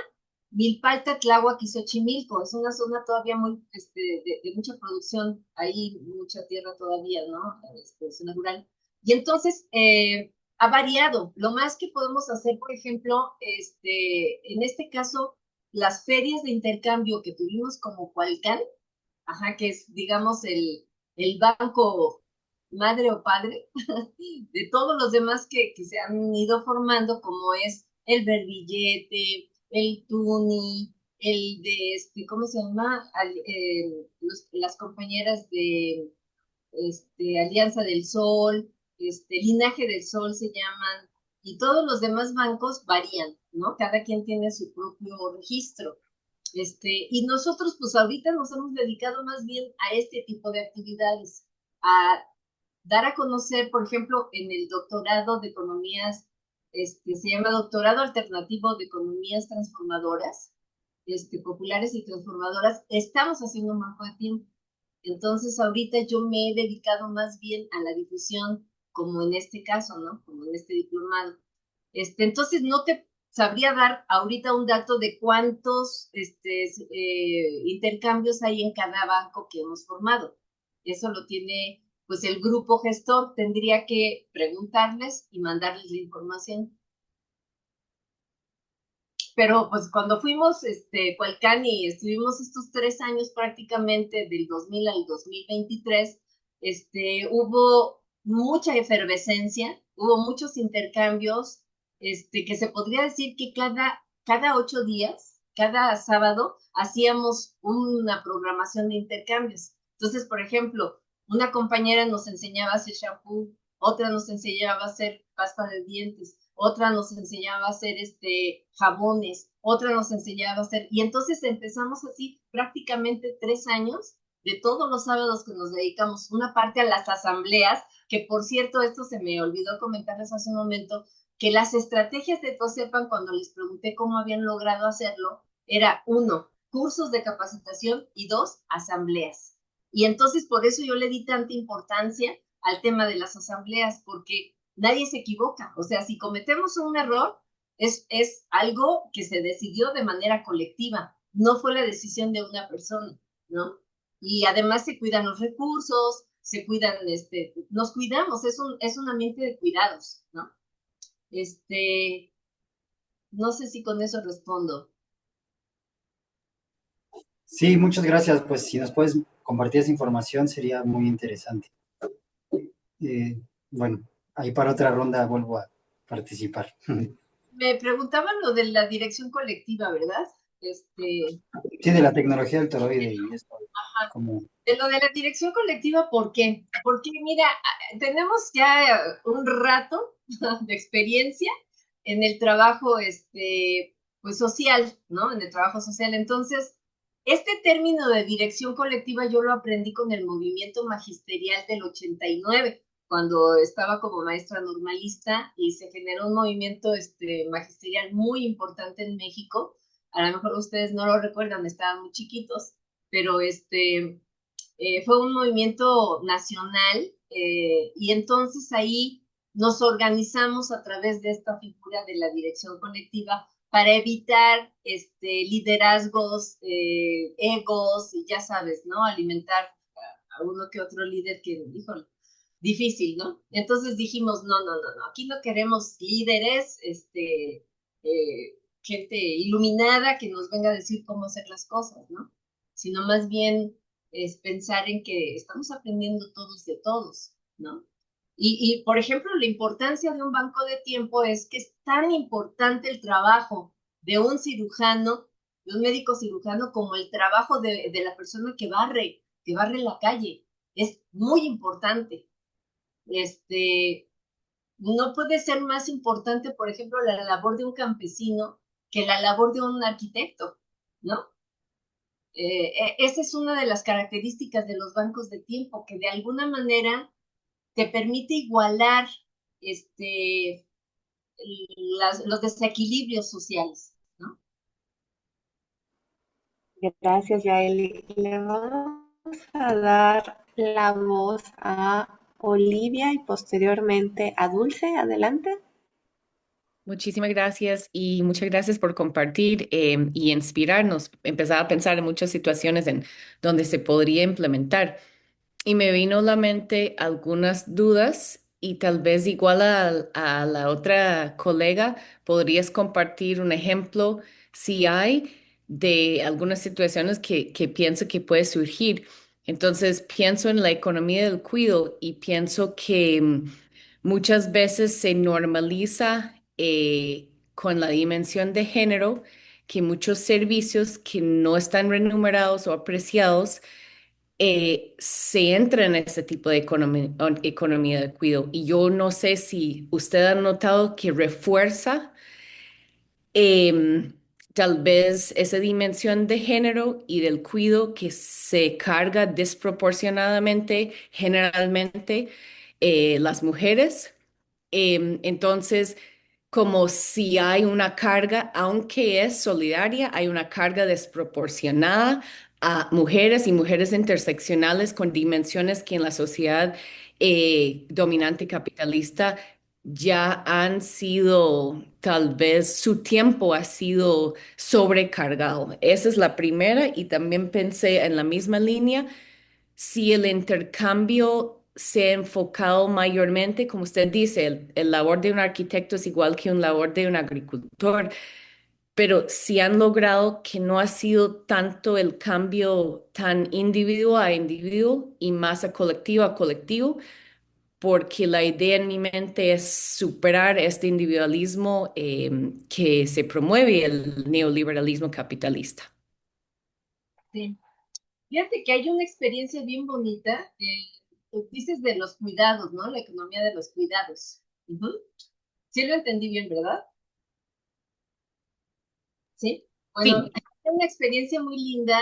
Milpalta, Tláhuac y Xochimilco, es una zona todavía muy, de mucha producción, hay mucha tierra todavía, ¿no? Zona rural. Y entonces, ha variado. Lo más que podemos hacer, por ejemplo, en este caso, las ferias de intercambio que tuvimos como Cualcán, ajá, que es, digamos, el banco madre o padre de todos los demás que se han ido formando, como es el Verbillete, el Tuni, el de, ¿cómo se llama? Las compañeras de Alianza del Sol, Linaje del Sol se llaman, y todos los demás bancos varían, ¿no? Cada quien tiene su propio registro. Y nosotros, pues ahorita nos hemos dedicado más bien a este tipo de actividades, a dar a conocer, por ejemplo, en el doctorado de economías, se llama Doctorado Alternativo de Economías Transformadoras, populares y transformadoras, estamos haciendo un mapa de tiempo. Entonces, ahorita yo me he dedicado más bien a la difusión, como en este caso, ¿no? Como en este diplomado. Entonces, no te sabría dar ahorita un dato de cuántos intercambios hay en cada banco que hemos formado. Eso lo tiene, pues, el grupo gestor. Tendría que preguntarles y mandarles la información. Pero pues cuando fuimos, Cualcán y estuvimos estos 3 años prácticamente del 2000 al 2023, hubo mucha efervescencia, hubo muchos intercambios, que se podría decir que cada 8 días, cada sábado, hacíamos una programación de intercambios. Entonces, por ejemplo, una compañera nos enseñaba a hacer shampoo, otra nos enseñaba a hacer pasta de dientes, otra nos enseñaba a hacer jabones, otra nos enseñaba a hacer, y entonces empezamos así prácticamente 3 años de todos los sábados que nos dedicamos una parte a las asambleas, que por cierto, esto se me olvidó comentarles hace un momento, que las estrategias de Tosepan, cuando les pregunté cómo habían logrado hacerlo, era 1, cursos de capacitación y 2, asambleas. Y entonces por eso yo le di tanta importancia al tema de las asambleas, porque nadie se equivoca. O sea, si cometemos un error, es algo que se decidió de manera colectiva, no fue la decisión de una persona, ¿no? Y además se cuidan los recursos, se cuidan, nos cuidamos, es un ambiente de cuidados, ¿no? No sé si con eso respondo. Sí, muchas gracias. Pues si nos puedes compartir esa información sería muy interesante. Bueno, ahí para otra ronda vuelvo a participar. Me preguntaban lo de la dirección colectiva, ¿verdad? Sí, de la tecnología del toroide y esto. Ajá. Como... De lo de la dirección colectiva, ¿por qué? Porque, mira, tenemos ya un rato de experiencia en el trabajo, pues social, ¿no? En el trabajo social. Entonces, este término de dirección colectiva yo lo aprendí con el movimiento magisterial del 89, cuando estaba como maestra normalista y se generó un movimiento magisterial muy importante en México. A lo mejor ustedes no lo recuerdan, estaban muy chiquitos, pero fue un movimiento nacional, y entonces ahí nos organizamos a través de esta figura de la dirección colectiva para evitar liderazgos, egos, y ya sabes, ¿no? Alimentar a uno que otro líder que, híjole, difícil, ¿no? Entonces dijimos, no, no, no, no, aquí no queremos líderes, gente iluminada que nos venga a decir cómo hacer las cosas, ¿no? Sino más bien es pensar en que estamos aprendiendo todos de todos, ¿no? Por ejemplo, la importancia de un banco de tiempo es que es tan importante el trabajo de un cirujano, de un médico cirujano, como el trabajo de la persona que barre la calle. Es muy importante. No puede ser más importante, por ejemplo, la labor de un campesino que la labor de un arquitecto, ¿no? Esa es una de las características de los bancos de tiempo, que de alguna manera te permite igualar este, los desequilibrios sociales, ¿no? Gracias, Yaeli. Le vamos a dar la voz a Olivia y posteriormente a Dulce. Adelante. Muchísimas gracias y muchas gracias por compartir y inspirarnos. Empezaba a pensar en muchas situaciones en donde se podría implementar y me vino a la mente algunas dudas y tal vez igual a la otra colega, podrías compartir un ejemplo si hay de algunas situaciones que pienso que puede surgir. Entonces pienso en la economía del cuidado y pienso que muchas veces se normaliza con la dimensión de género que muchos servicios que no están remunerados o apreciados se entra en este tipo de economía de cuidado. Y yo no sé si usted ha notado que refuerza tal vez esa dimensión de género y del cuidado que se carga desproporcionadamente, generalmente, las mujeres. Entonces, como si hay una carga, aunque es solidaria, hay una carga desproporcionada a mujeres y mujeres interseccionales con dimensiones que en la sociedad dominante capitalista ya han sido, tal vez su tiempo ha sido sobrecargado. Esa es la primera y también pensé en la misma línea si el intercambio se ha enfocado mayormente, como usted dice, el labor de un arquitecto es igual que un labor de un agricultor, pero si han logrado que no ha sido tanto el cambio tan individuo a individuo y más a colectivo, porque la idea en mi mente es superar este individualismo que se promueve el neoliberalismo capitalista. Sí. Fíjate que hay una experiencia bien bonita, dices de los cuidados, ¿no? La economía de los cuidados. Ujú. Sí lo entendí bien, ¿verdad? Sí. Bueno, Sí, hay una experiencia muy linda,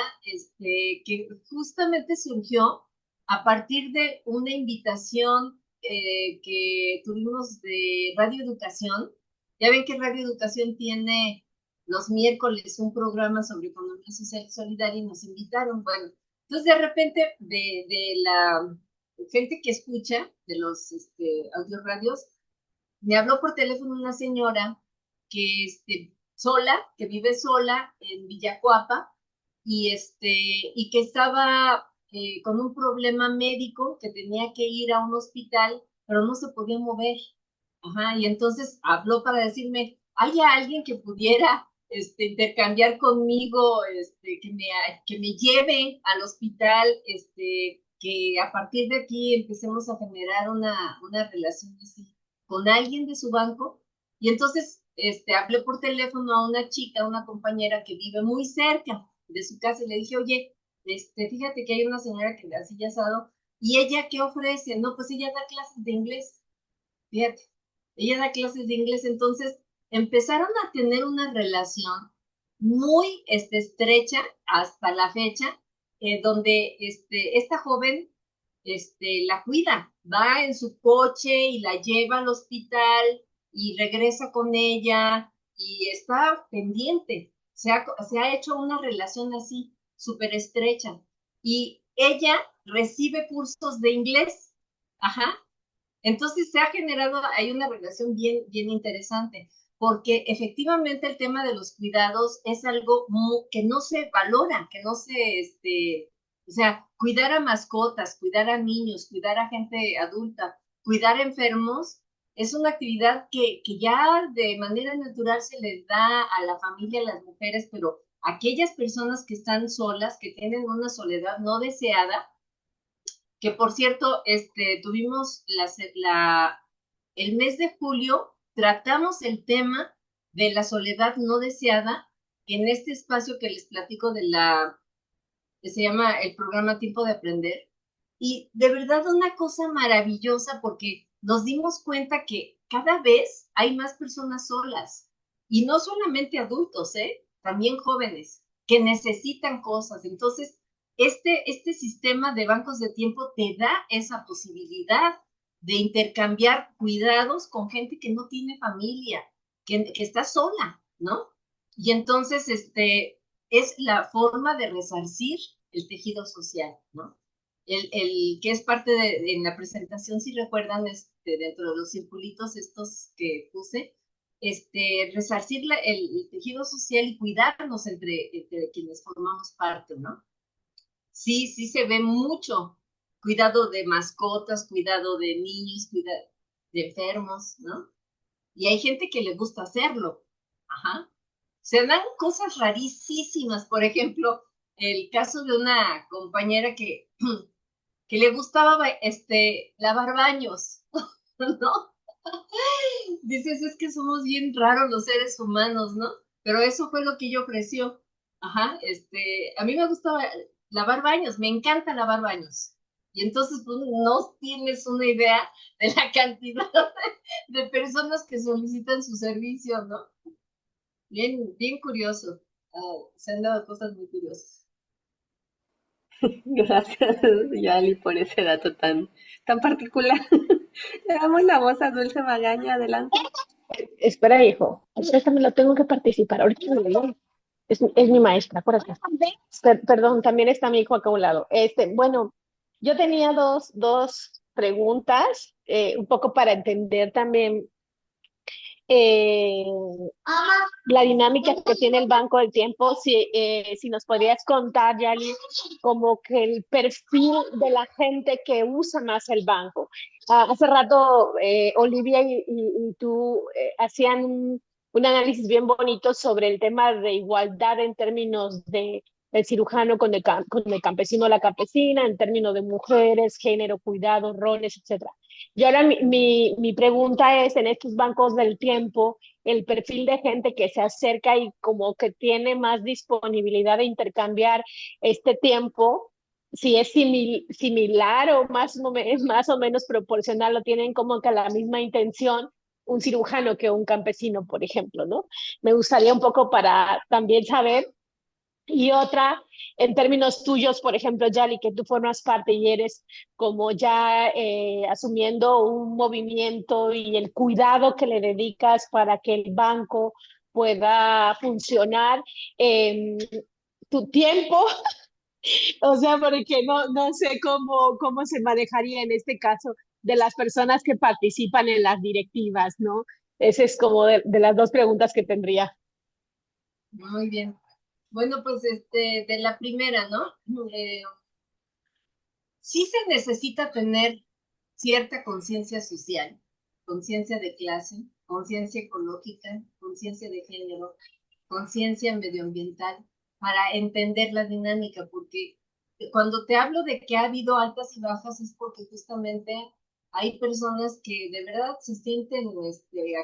que justamente surgió a partir de una invitación que tuvimos de Radio Educación. Ya ven que Radio Educación tiene los miércoles un programa sobre economía social y solidaria y nos invitaron. Bueno, entonces de repente de la gente que escucha de los audioradios, me habló por teléfono una señora que sola, que vive sola en Villacuapa y que estaba con un problema médico, que tenía que ir a un hospital, pero no se podía mover. Ajá, y entonces habló para decirme, ¿hay alguien que pudiera intercambiar conmigo, que me lleve al hospital, que a partir de aquí empecemos a generar una relación así con alguien de su banco? Y entonces hablé por teléfono a una chica, una compañera que vive muy cerca de su casa y le dije, oye, fíjate que hay una señora que así ya asado, y ella, ¿qué ofrece? No, pues ella da clases de inglés, fíjate, ella da clases de inglés, entonces empezaron a tener una relación muy estrecha hasta la fecha, donde esta joven la cuida, va en su coche y la lleva al hospital y regresa con ella y está pendiente. Se ha hecho una relación así, súper estrecha. Y ella recibe cursos de inglés. Ajá. Entonces se ha generado, hay una relación bien, bien interesante, porque efectivamente el tema de los cuidados es algo que no se valora, que no se, o sea, cuidar a mascotas, cuidar a niños, cuidar a gente adulta, cuidar a enfermos, es una actividad que ya de manera natural se les da a la familia, a las mujeres, pero aquellas personas que están solas, que tienen una soledad no deseada, que por cierto, tuvimos el mes de julio, tratamos el tema de la soledad no deseada en este espacio que les platico que se llama el programa Tiempo de Aprender. Y de verdad una cosa maravillosa porque nos dimos cuenta que cada vez hay más personas solas, y no solamente adultos, también jóvenes, que necesitan cosas. Entonces, este sistema de bancos de tiempo te da esa posibilidad de intercambiar cuidados con gente que no tiene familia, que está sola, ¿no? Y entonces, es la forma de resarcir el tejido social, ¿no? El que es parte en la presentación, si recuerdan, dentro de los circulitos estos que puse, resarcir el tejido social y cuidarnos entre quienes formamos parte, ¿no? Sí, sí se ve mucho cuidado de mascotas, cuidado de niños, cuidado de enfermos, ¿no? Y hay gente que le gusta hacerlo, ajá. Se dan cosas rarísimas, por ejemplo, el caso de una compañera que le gustaba lavar baños, ¿no? Dices, es que somos bien raros los seres humanos, ¿no? Pero eso fue lo que ella ofreció. Ajá, a mí me gustaba lavar baños, me encanta lavar baños. Y entonces, pues, no tienes una idea de la cantidad de personas que solicitan su servicio, ¿no? Bien, bien curioso. Se han dado cosas muy curiosas. Gracias, Yali, por ese dato tan particular. Le damos la voz a Dulce Magaña, adelante. Espera, hijo. Préstame, lo tengo que participar. Ahorita lo digo. Es mi maestra, por acá. Perdón, también está mi hijo acá a un lado. Bueno, yo tenía dos preguntas, un poco para entender también eh, la dinámica que tiene el Banco del Tiempo. Si nos podrías contar, Yali, como que el perfil de la gente que usa más el banco. Hace rato Olivia y tú hacían un análisis bien bonito sobre el tema de igualdad en términos de el cirujano con el campesino o la campesina, en términos de mujeres, género, cuidado, roles, etcétera. Y ahora mi pregunta es, en estos bancos del tiempo, el perfil de gente que se acerca y como que tiene más disponibilidad de intercambiar este tiempo, si es similar o más o menos proporcional, lo tienen como que la misma intención un cirujano que un campesino, por ejemplo, ¿no? Me gustaría un poco para también saber. Y otra, en términos tuyos, por ejemplo, Yali, que tú formas parte y eres como ya asumiendo un movimiento y el cuidado que le dedicas para que el banco pueda funcionar, eh, tu tiempo, o sea, porque no sé cómo se manejaría en este caso de las personas que participan en las directivas, ¿no? Esa es como de las dos preguntas que tendría. Muy bien. Bueno, pues de la primera, ¿no? Sí se necesita tener cierta conciencia social, conciencia de clase, conciencia ecológica, conciencia de género, conciencia medioambiental, para entender la dinámica, porque cuando te hablo de que ha habido altas y bajas es porque justamente hay personas que de verdad se sienten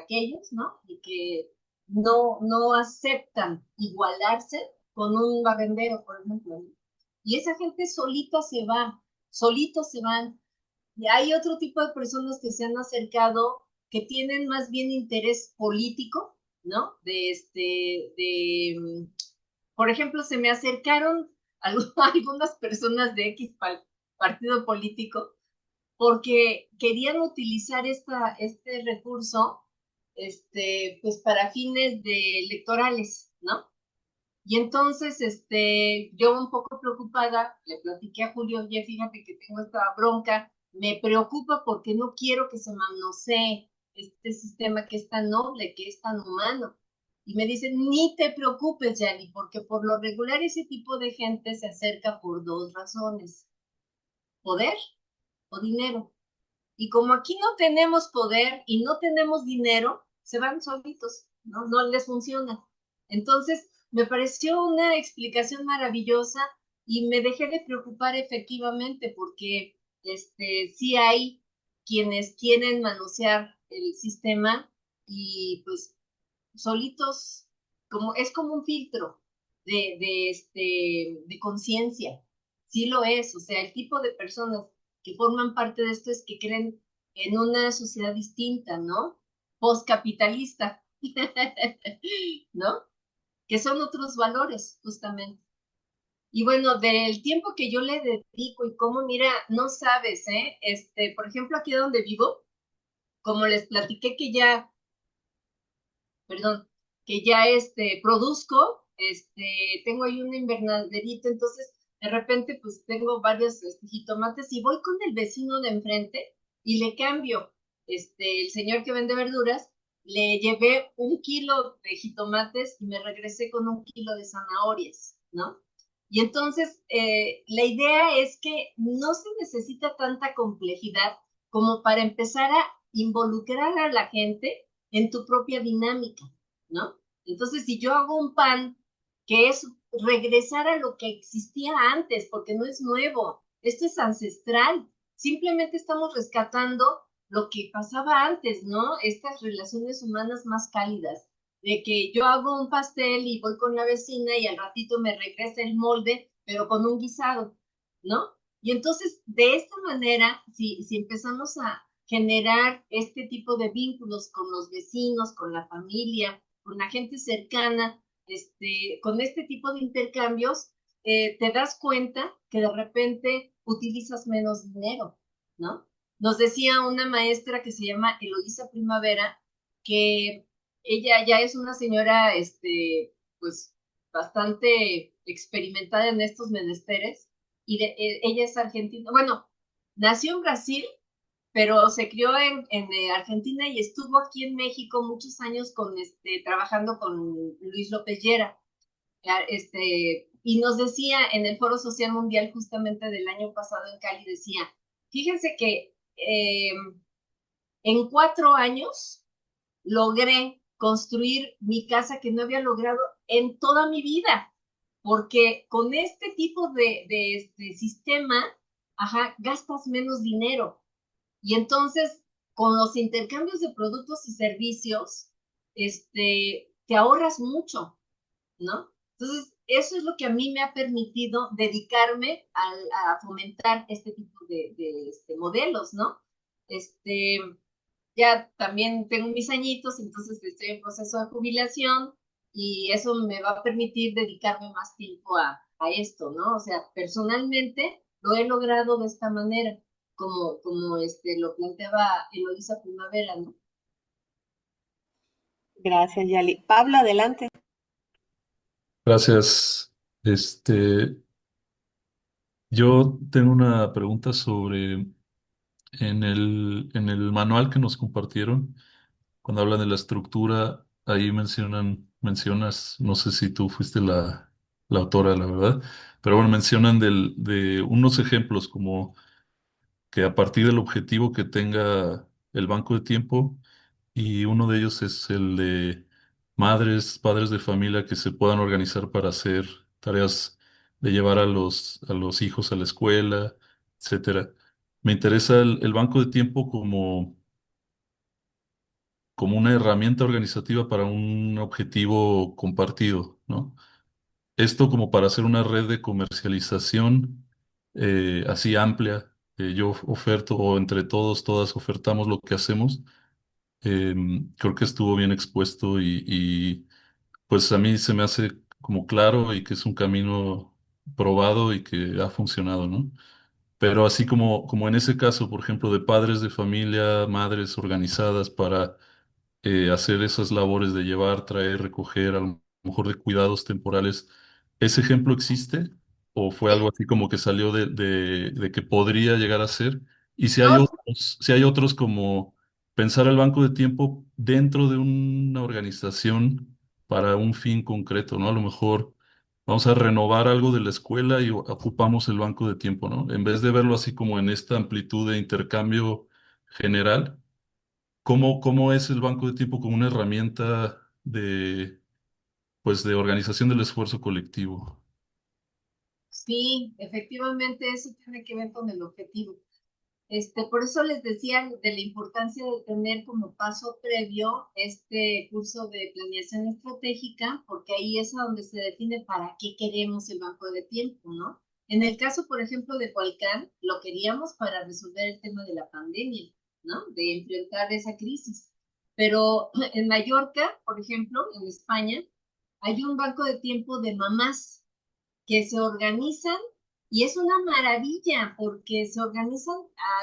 aquellos, ¿no? Y que no aceptan igualarse con un barrendero, por ejemplo. Y esa gente solita se va, solitos se van. Y hay otro tipo de personas que se han acercado que tienen más bien interés político, ¿no? Por ejemplo, se me acercaron algunas personas de X partido político porque querían utilizar este recurso, pues para fines electorales, ¿no? Y entonces, yo un poco preocupada, le platiqué a Julio, oye, fíjate que tengo esta bronca, me preocupa porque no quiero que se manosee este sistema que es tan noble, que es tan humano. Y me dicen, ni te preocupes, Yani, porque por lo regular ese tipo de gente se acerca por dos razones, poder o dinero. Y como aquí no tenemos poder y no tenemos dinero, se van solitos, ¿no? No les funciona. Entonces, me pareció una explicación maravillosa y me dejé de preocupar efectivamente porque sí hay quienes quieren manosear el sistema y pues solitos, es como un filtro de conciencia. Sí lo es, o sea, el tipo de personas que forman parte de esto es que creen en una sociedad distinta, ¿no? postcapitalista, ¿no? Que son otros valores, justamente. Y bueno, del tiempo que yo le dedico y cómo, mira, no sabes, ¿eh? Por ejemplo, aquí donde vivo, como les platiqué que ya, perdón, que ya produzco, tengo ahí una invernaderita, entonces de repente pues tengo varios jitomates y voy con el vecino de enfrente y le cambio, el señor que vende verduras, le llevé 1 kilo de jitomates y me regresé con 1 kilo de zanahorias, ¿no? Y entonces la idea es que no se necesita tanta complejidad como para empezar a involucrar a la gente en tu propia dinámica, ¿no? Entonces, si yo hago un pan que es regresar a lo que existía antes, porque no es nuevo, esto es ancestral, simplemente estamos rescatando lo que pasaba antes, ¿no? Estas relaciones humanas más cálidas, de que yo hago un pastel y voy con la vecina y al ratito me regresa el molde, pero con un guisado, ¿no? Y entonces, de esta manera, si empezamos a generar este tipo de vínculos con los vecinos, con la familia, con la gente cercana, con este tipo de intercambios, te das cuenta que de repente utilizas menos dinero, ¿no? Nos decía una maestra que se llama Eloísa Primavera, que ella ya es una señora, pues, bastante experimentada en estos menesteres, y ella es argentina, bueno, nació en Brasil, pero se crió en Argentina y estuvo aquí en México muchos años trabajando con Luis López Llera. Y nos decía en el Foro Social Mundial justamente del año pasado en Cali, decía, fíjense que en 4 años logré construir mi casa que no había logrado en toda mi vida, porque con este tipo de sistema, ajá, gastas menos dinero. Y entonces, con los intercambios de productos y servicios, te ahorras mucho, ¿no? Entonces, eso es lo que a mí me ha permitido dedicarme a fomentar este tipo de modelos, ¿no? Este, ya también tengo mis añitos, entonces estoy en proceso de jubilación y eso me va a permitir dedicarme más tiempo a esto, ¿no? O sea, personalmente lo he logrado de esta manera, como lo planteaba Eloísa Primavera, ¿no? Gracias, Yali. Pablo, adelante. Gracias. Yo tengo una pregunta sobre en el manual que nos compartieron, cuando hablan de la estructura, ahí mencionas, no sé si tú fuiste la autora, la verdad, pero bueno, mencionan de unos ejemplos como que a partir del objetivo que tenga el banco de tiempo, y uno de ellos es el de madres, padres de familia que se puedan organizar para hacer tareas de llevar a los hijos a la escuela, etcétera. Me interesa el banco de tiempo como una herramienta organizativa para un objetivo compartido, ¿no? Esto como para hacer una red de comercialización así amplia. Yo oferto, o entre todos, todas ofertamos lo que hacemos. Creo que estuvo bien expuesto y pues a mí se me hace como claro y que es un camino probado y que ha funcionado, ¿no? Pero así como en ese caso, por ejemplo, de padres de familia, madres organizadas para hacer esas labores de llevar, traer, recoger, a lo mejor de cuidados temporales, ¿ese ejemplo existe? ¿O fue algo así como que salió de que podría llegar a ser? Y No, si hay otros como pensar el banco de tiempo dentro de una organización para un fin concreto, ¿no? A lo mejor vamos a renovar algo de la escuela y ocupamos el banco de tiempo, ¿no? En vez de verlo así como en esta amplitud de intercambio general. ¿Cómo es el banco de tiempo como una herramienta pues, de organización del esfuerzo colectivo? sí, efectivamente eso tiene que ver con el objetivo. Por eso les decía de la importancia de tener como paso previo este curso de planeación estratégica, porque ahí es a donde se define para qué queremos el banco de tiempo, ¿no? En el caso, por ejemplo, de Cualcán, lo queríamos para resolver el tema de la pandemia, ¿no? De enfrentar esa crisis. pero en Mallorca, por ejemplo, en España, hay un banco de tiempo de mamás que se organizan y es una maravilla porque se organizan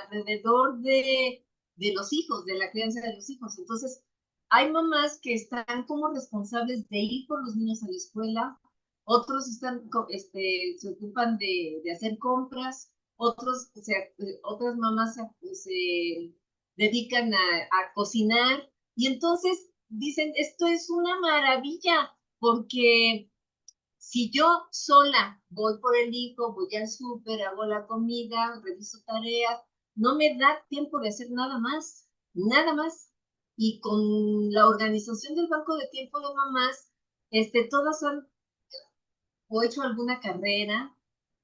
alrededor de los hijos, de la crianza de los hijos. Entonces, hay mamás que están como responsables de ir por los niños a la escuela, otros se ocupan de hacer compras, otras mamás se dedican a cocinar y entonces dicen, esto es una maravilla porque si yo sola voy por el hijo, voy al súper, hago la comida, reviso tareas, no me da tiempo de hacer nada más, nada más. Y con la organización del banco de tiempo de mamás, todas han o hecho alguna carrera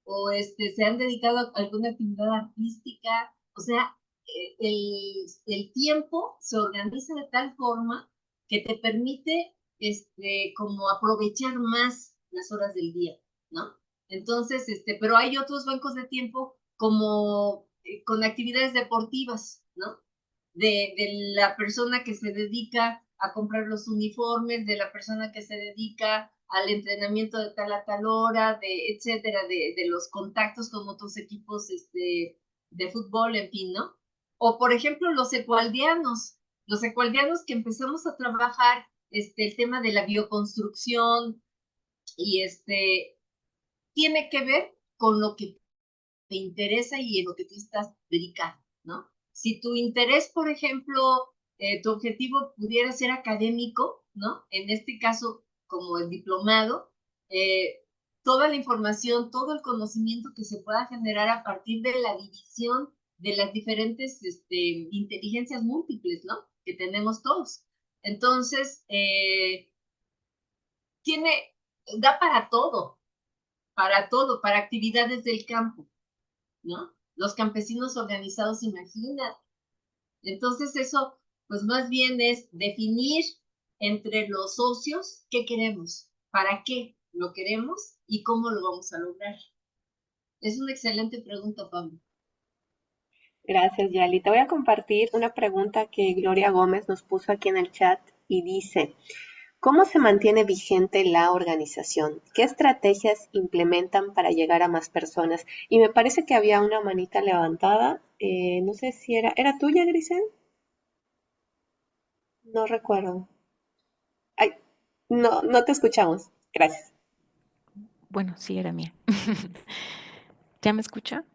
o se han dedicado a alguna actividad artística. O sea, el tiempo se organiza de tal forma que te permite como aprovechar más las horas del día, ¿no? Entonces, pero hay otros bancos de tiempo como con actividades deportivas, ¿no? De la persona que se dedica a comprar los uniformes, de la persona que se dedica al entrenamiento de tal a tal hora, etcétera, de los contactos con otros equipos de fútbol, en fin, ¿no? O, por ejemplo, los ecualdianos que empezamos a trabajar el tema de la bioconstrucción y tiene que ver con lo que te interesa y en lo que tú estás dedicado, ¿no? Si tu interés, por ejemplo, tu objetivo pudiera ser académico, ¿no? En este caso, como el diplomado, toda la información, todo el conocimiento que se pueda generar a partir de la división de las diferentes inteligencias múltiples, ¿no? Que tenemos todos. Entonces, tiene, da para todo, para actividades del campo, ¿no? Los campesinos organizados, imagina. Entonces eso, pues más bien es definir entre los socios qué queremos, para qué lo queremos y cómo lo vamos a lograr. Es una excelente pregunta, Pablo. Gracias, Yali. Te voy a compartir una pregunta que Gloria Gómez nos puso aquí en el chat y dice, ¿cómo se mantiene vigente la organización? ¿Qué estrategias implementan para llegar a más personas? Y me parece que había una manita levantada. No sé si ¿era tuya, Grisel? No recuerdo. Ay, no, no te escuchamos. Gracias. Bueno, sí, era mía. ¿Ya me escucha?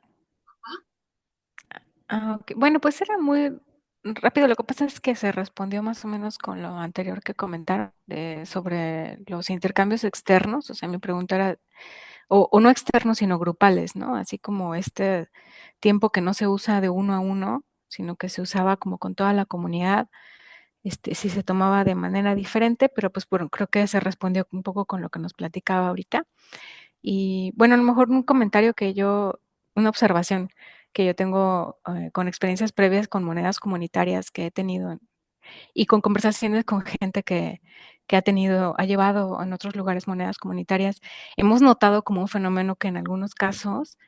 Ok. Bueno, pues era muy rápido. Lo que pasa es que se respondió más o menos con lo anterior que comentaron sobre los intercambios externos. O sea, mi pregunta era, o no externos, sino grupales, ¿no? Así como este tiempo que no se usa de uno a uno, sino que se usaba como con toda la comunidad. Sí se tomaba de manera diferente, pero pues bueno, creo que se respondió un poco con lo que nos platicaba ahorita. Y bueno, a lo mejor una observación que yo tengo con experiencias previas con monedas comunitarias que he tenido y con conversaciones con gente que ha llevado en otros lugares monedas comunitarias, hemos notado como un fenómeno que en algunos casos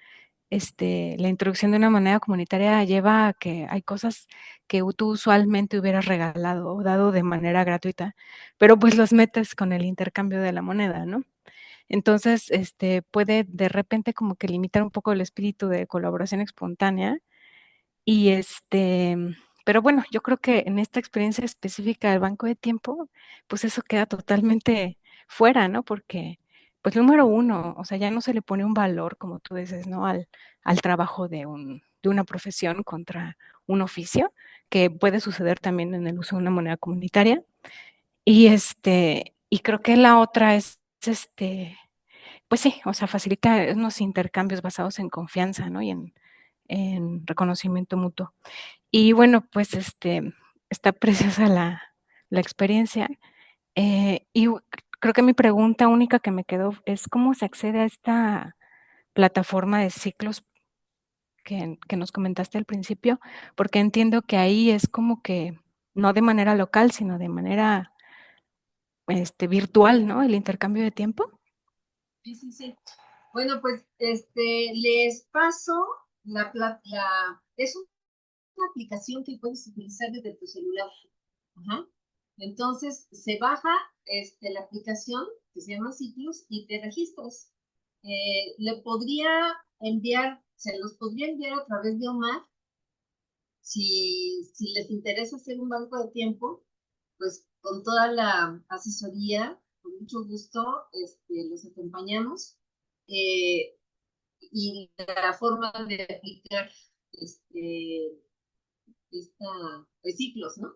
la introducción de una moneda comunitaria lleva a que hay cosas que tú usualmente hubieras regalado o dado de manera gratuita, pero pues los metes con el intercambio de la moneda, ¿no? Entonces, puede de repente como que limitar un poco el espíritu de colaboración espontánea y pero bueno, yo creo que en esta experiencia específica del banco de tiempo, pues eso queda totalmente fuera, ¿no? Porque, pues número uno, o sea, ya no se le pone un valor, como tú dices, ¿no? Al trabajo de una profesión contra un oficio, que puede suceder también en el uso de una moneda comunitaria. Y creo que la otra es, pues sí, o sea, facilita unos intercambios basados en confianza, ¿no? Y en reconocimiento mutuo. Y bueno, pues está preciosa la experiencia. Creo que mi pregunta única que me quedó es cómo se accede a esta plataforma de ciclos que nos comentaste al principio, porque entiendo que ahí es como que no de manera local, sino de manera virtual, ¿no? El intercambio de tiempo. Sí, sí, sí. Bueno, pues les paso es una aplicación que puedes utilizar desde tu celular. Ajá. Entonces, se baja la aplicación que se llama Ciclos y te registras. Le podría enviar, se los podría enviar a través de Omar, si les interesa hacer un banco de tiempo, pues con toda la asesoría, con mucho gusto, los acompañamos. Y la forma de aplicar ciclos, ¿no?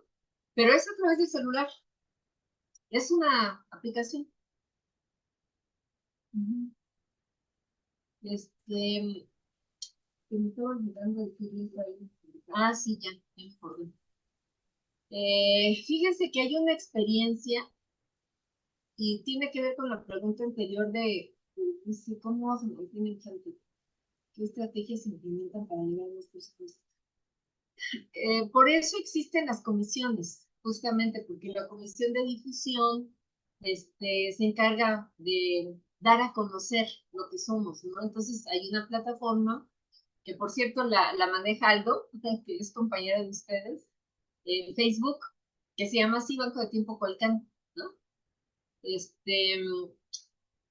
Pero es a través del celular. Es una aplicación. Que me estaba olvidando decirles ahí. Ah, sí, ya me acordé. Fíjense que hay una experiencia y tiene que ver con la pregunta anterior de cómo se mantienen gente, qué estrategias se implementan para llegar a los presupuestos. Por eso existen las comisiones, justamente porque la comisión de difusión se encarga de dar a conocer lo que somos, ¿no? Entonces hay una plataforma que, por cierto, la maneja Aldo, que es compañera de ustedes, en Facebook, que se llama así Banco de Tiempo Colcán, ¿no?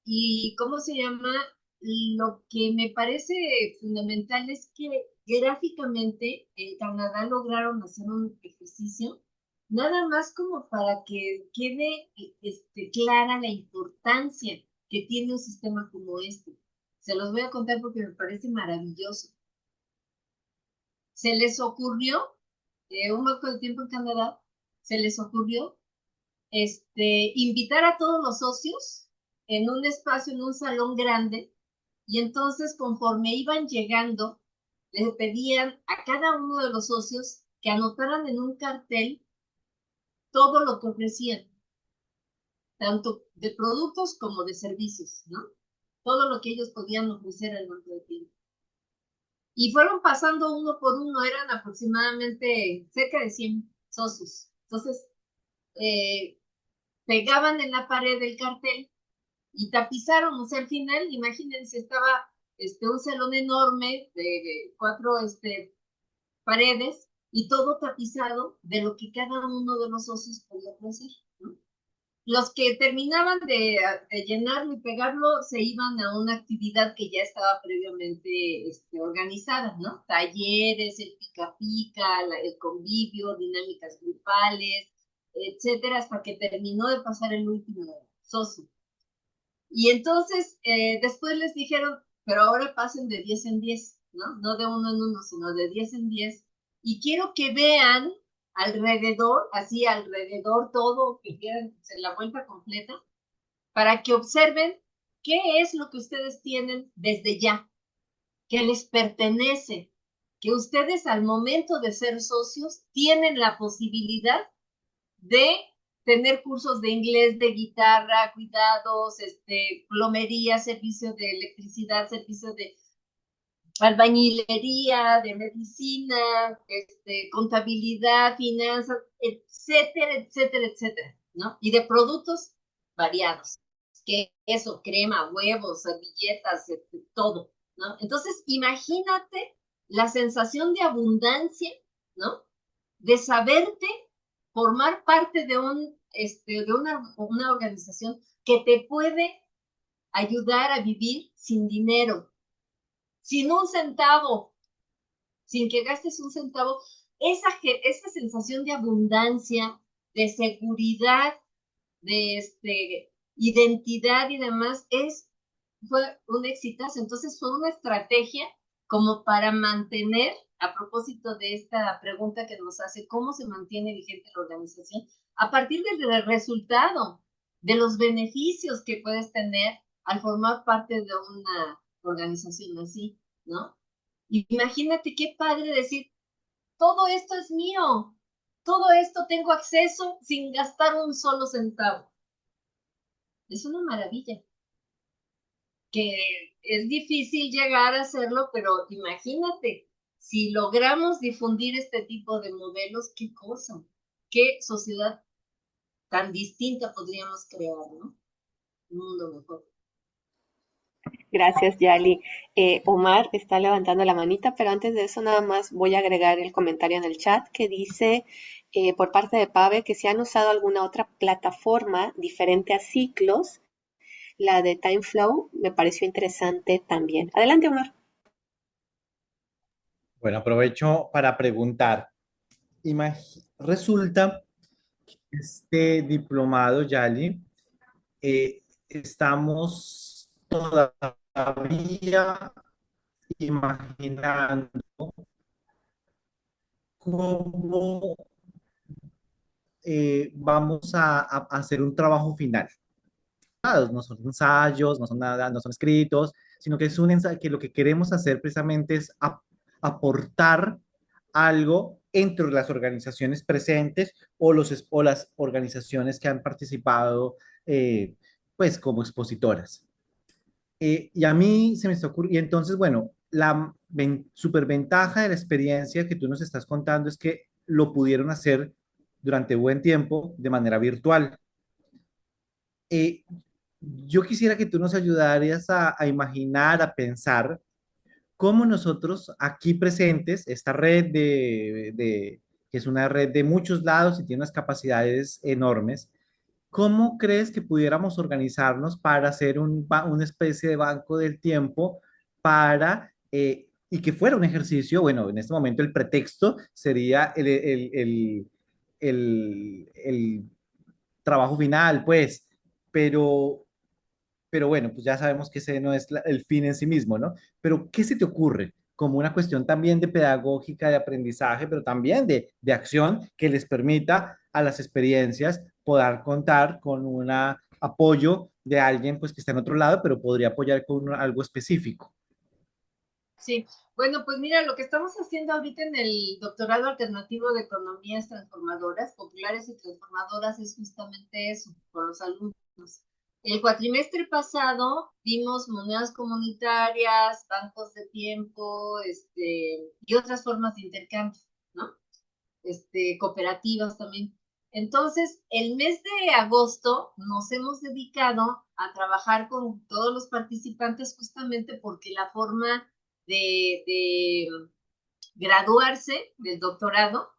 Y ¿cómo se llama? Lo que me parece fundamental es que gráficamente en Canadá lograron hacer un ejercicio, nada más como para que quede clara la importancia que tiene un sistema como este. Se los voy a contar porque me parece maravilloso. Se les ocurrió, un banco de tiempo en Canadá, se les ocurrió invitar a todos los socios en un espacio, en un salón grande, y entonces conforme iban llegando, les pedían a cada uno de los socios que anotaran en un cartel todo lo que ofrecían, tanto de productos como de servicios, ¿no? Todo lo que ellos podían ofrecer al banco de tiempo. Y fueron pasando uno por uno, eran aproximadamente cerca de 100 socios. Entonces, pegaban en la pared del cartel y tapizaron, o sea, al final, imagínense, estaba un salón enorme de 4 paredes y todo tapizado de lo que cada uno de los socios podía ofrecer, ¿no? Los que terminaban de llenarlo y pegarlo se iban a una actividad que ya estaba previamente organizada, ¿no? Talleres, el pica pica, el convivio, dinámicas grupales, etcétera, hasta que terminó de pasar el último socio. Y entonces después les dijeron, pero ahora pasen de 10 en 10, ¿no? No de uno en uno, sino de 10 en 10. Y quiero que vean alrededor, así alrededor todo, que quieran la vuelta completa, para que observen qué es lo que ustedes tienen desde ya, que les pertenece, que ustedes al momento de ser socios tienen la posibilidad de tener cursos de inglés, de guitarra, cuidados, plomería, servicio de electricidad, servicio de albañilería, de medicina, contabilidad, finanzas, etcétera, etcétera, etcétera, ¿no? Y de productos variados, queso, crema, huevos, servilletas, todo, ¿no? Entonces, imagínate la sensación de abundancia, ¿no? De saberte formar parte de una organización que te puede ayudar a vivir sin dinero, sin un centavo, sin que gastes un centavo. Esa sensación de abundancia, de seguridad, de identidad y demás, fue un exitazo. Entonces fue una estrategia como para mantener, a propósito de esta pregunta que nos hace, ¿cómo se mantiene vigente la organización? A partir del resultado, de los beneficios que puedes tener al formar parte de una organización así, ¿no? Imagínate qué padre decir, todo esto es mío, todo esto tengo acceso sin gastar un solo centavo. Es una maravilla. Que es difícil llegar a hacerlo, pero imagínate, si logramos difundir este tipo de modelos, qué cosa, qué sociedad tan distinta podríamos crear, ¿no? Un mundo mejor. Gracias, Yali. Omar está levantando la manita, pero antes de eso nada más voy a agregar el comentario en el chat que dice por parte de PAVE que si han usado alguna otra plataforma diferente a Ciclos. La de TimeFlow me pareció interesante también. Adelante, Omar. Bueno, aprovecho para preguntar. Resulta que este diplomado, Yali, estamos todavía imaginando cómo vamos a hacer un trabajo final. No son ensayos, no son nada, no son escritos, sino que es un ensayo que lo que queremos hacer precisamente es aportar algo entre las organizaciones presentes o las organizaciones que han participado pues como expositoras. Y a mí se me está ocurriendo, y entonces, bueno, la superventaja de la experiencia que tú nos estás contando es que lo pudieron hacer durante buen tiempo de manera virtual. Eh, yo quisiera que tú nos ayudaras a imaginar, a pensar cómo nosotros aquí presentes, esta red que es una red de muchos lados y tiene unas capacidades enormes, ¿cómo crees que pudiéramos organizarnos para hacer una especie de banco del tiempo para, y que fuera un ejercicio? Bueno, en este momento el pretexto sería el trabajo final, pues, pero bueno, pues ya sabemos que ese no es el fin en sí mismo, ¿no? Pero, ¿qué se te ocurre? Como una cuestión también de pedagógica, de aprendizaje, pero también de acción que les permita a las experiencias poder contar con un apoyo de alguien pues que está en otro lado, pero podría apoyar con algo específico. Sí, bueno, pues mira, lo que estamos haciendo ahorita en el doctorado alternativo de economías transformadoras, populares y transformadoras, es justamente eso, con los alumnos. El cuatrimestre pasado vimos monedas comunitarias, bancos de tiempo, y otras formas de intercambio, ¿no? Cooperativas también. Entonces, el mes de agosto nos hemos dedicado a trabajar con todos los participantes justamente porque la forma de graduarse del doctorado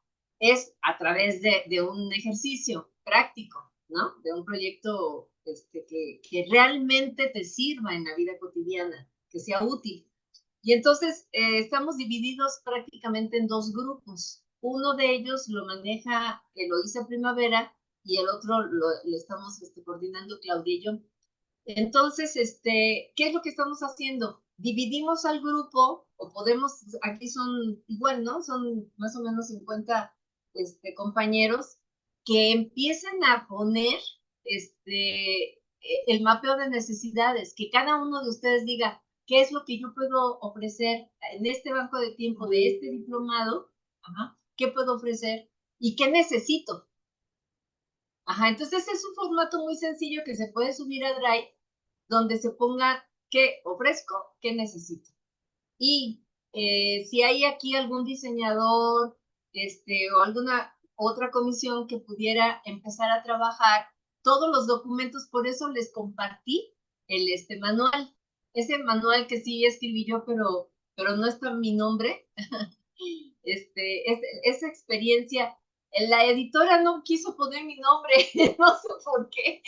es a través de un ejercicio práctico, ¿no? De un proyecto que realmente te sirva en la vida cotidiana, que sea útil. Y entonces estamos divididos prácticamente en dos grupos. Uno de ellos lo maneja Eloísa Primavera y el otro lo estamos coordinando Claudia y yo. Entonces, ¿qué es lo que estamos haciendo? Dividimos al grupo, o podemos, aquí son igual, ¿no? Son más o menos 50 compañeros que empiecen a poner el mapeo de necesidades, que cada uno de ustedes diga qué es lo que yo puedo ofrecer en este banco de tiempo de este diplomado, ajá, qué puedo ofrecer y qué necesito. Ajá, entonces es un formato muy sencillo que se puede subir a Drive, donde se ponga qué ofrezco, qué necesito. Y si hay aquí algún diseñador o alguna otra comisión que pudiera empezar a trabajar todos los documentos, por eso les compartí el manual. Ese manual que sí escribí yo, pero no está mi nombre. Esa experiencia, la editora no quiso poner mi nombre, no sé por qué.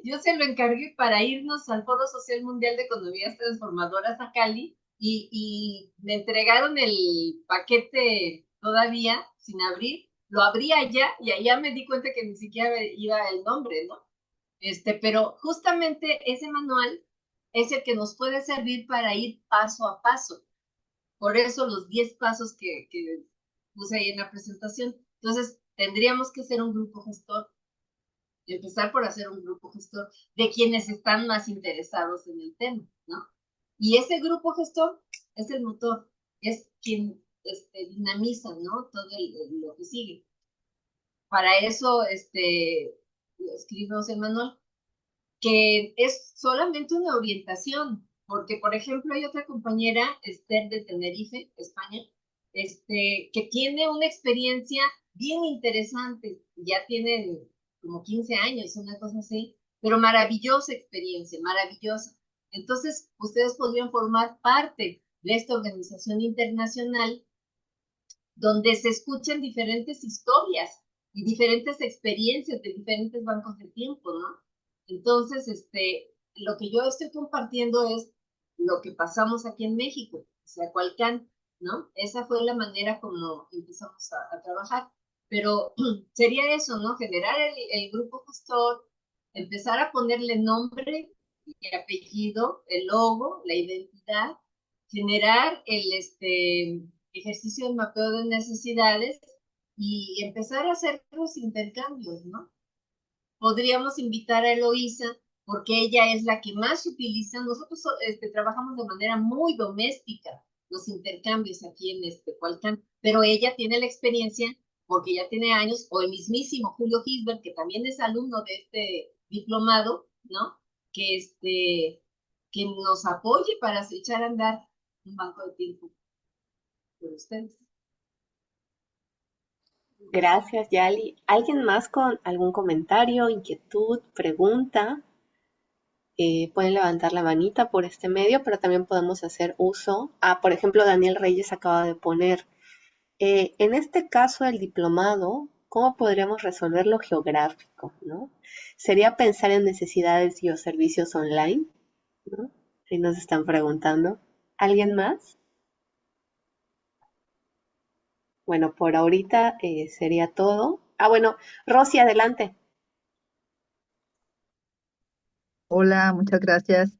Yo se lo encargué para irnos al Foro Social Mundial de Economías Transformadoras a Cali y me entregaron el paquete todavía sin abrir. Lo abrí allá y allá me di cuenta que ni siquiera iba el nombre, ¿no? Pero justamente ese manual es el que nos puede servir para ir paso a paso. Por eso los 10 pasos que puse ahí en la presentación. Entonces, tendríamos que ser un grupo gestor, empezar por hacer un grupo gestor de quienes están más interesados en el tema, ¿no? Y ese grupo gestor es el motor, es quien dinamiza, ¿no? Todo lo que sigue. Para eso, escribimos el manual, que es solamente una orientación, porque, por ejemplo, hay otra compañera, Esther de Tenerife, España, que tiene una experiencia bien interesante, ya tienen como 15 años, una cosa así, pero maravillosa experiencia, maravillosa. Entonces, ustedes podrían formar parte de esta organización internacional donde se escuchan diferentes historias y diferentes experiencias de diferentes bancos de tiempo, ¿no? Entonces, lo que yo estoy compartiendo es lo que pasamos aquí en México, o sea, Cualcán, ¿no? Esa fue la manera como empezamos a trabajar. Pero sería eso, ¿no? Generar el grupo gestor, empezar a ponerle nombre y apellido, el logo, la identidad, generar el ejercicio de mapeo de necesidades y empezar a hacer los intercambios, ¿no? Podríamos invitar a Eloísa porque ella es la que más utiliza. Nosotros trabajamos de manera muy doméstica los intercambios aquí en Cualcán, pero ella tiene la experiencia porque ya tiene años, o el mismísimo Julio Gisbert, que también es alumno de este diplomado, ¿no? Que nos apoye para echar a andar un banco de tiempo por ustedes. Gracias, Yali. ¿Alguien más con algún comentario, inquietud, pregunta? Pueden levantar la manita por este medio, pero también podemos hacer uso. Por ejemplo, Daniel Reyes acaba de poner, en este caso el diplomado, ¿cómo podríamos resolver lo geográfico, ¿no? Sería pensar en necesidades y o servicios online, ¿no? Si nos están preguntando. ¿Alguien más? Bueno, por ahorita sería todo. Bueno, Rosy, adelante. Hola, muchas gracias.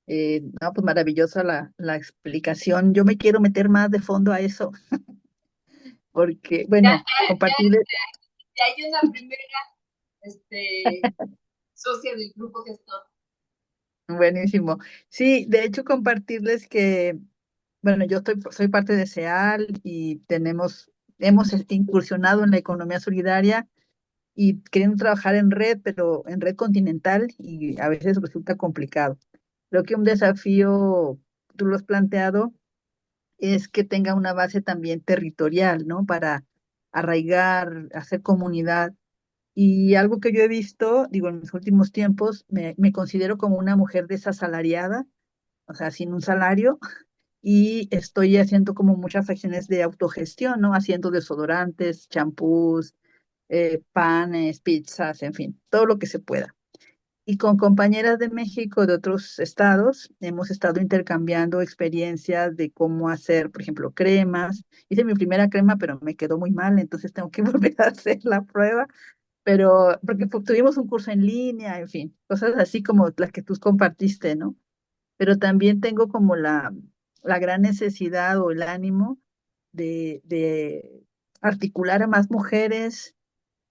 No, pues maravillosa la explicación. Yo me quiero meter más de fondo a eso, porque, Ya, bueno, compartirles, ya hay una primera socia del grupo gestor. buenísimo. Sí, de hecho, compartirles que, bueno, soy parte de SEAL y hemos incursionado en la economía solidaria y queriendo trabajar en red, pero en red continental y a veces resulta complicado. Creo que un desafío, tú lo has planteado, es que tenga una base también territorial, ¿no? Para arraigar, hacer comunidad. Y algo que yo he visto, digo, en los últimos tiempos, me considero como una mujer desasalariada, o sea, sin un salario, y estoy haciendo como muchas acciones de autogestión, ¿no? Haciendo desodorantes, champús, panes, pizzas, en fin, todo lo que se pueda. Y con compañeras de México, de otros estados, hemos estado intercambiando experiencias de cómo hacer, por ejemplo, cremas. Hice mi primera crema, pero me quedó muy mal, entonces tengo que volver a hacer la prueba. Pero, porque tuvimos un curso en línea, en fin, cosas así como las que tú compartiste, ¿no? Pero también tengo como la gran necesidad o el ánimo de articular a más mujeres,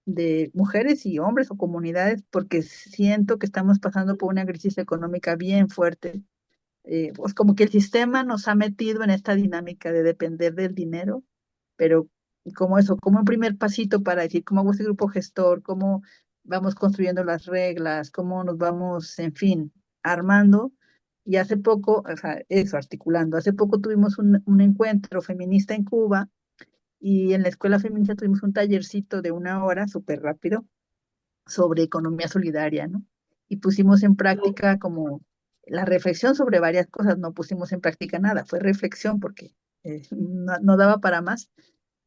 de mujeres y hombres o comunidades, porque siento que estamos pasando por una crisis económica bien fuerte. Pues como que el sistema nos ha metido en esta dinámica de depender del dinero, pero como eso, como un primer pasito para decir cómo hago este grupo gestor, cómo vamos construyendo las reglas, cómo nos vamos, en fin, armando. Y hace poco, o sea, eso, articulando, hace poco tuvimos un encuentro feminista en Cuba y en la escuela feminista tuvimos un tallercito de 1 hora, súper rápido, sobre economía solidaria, ¿no? Y pusimos en práctica como la reflexión sobre varias cosas, no pusimos en práctica nada, fue reflexión porque no daba para más,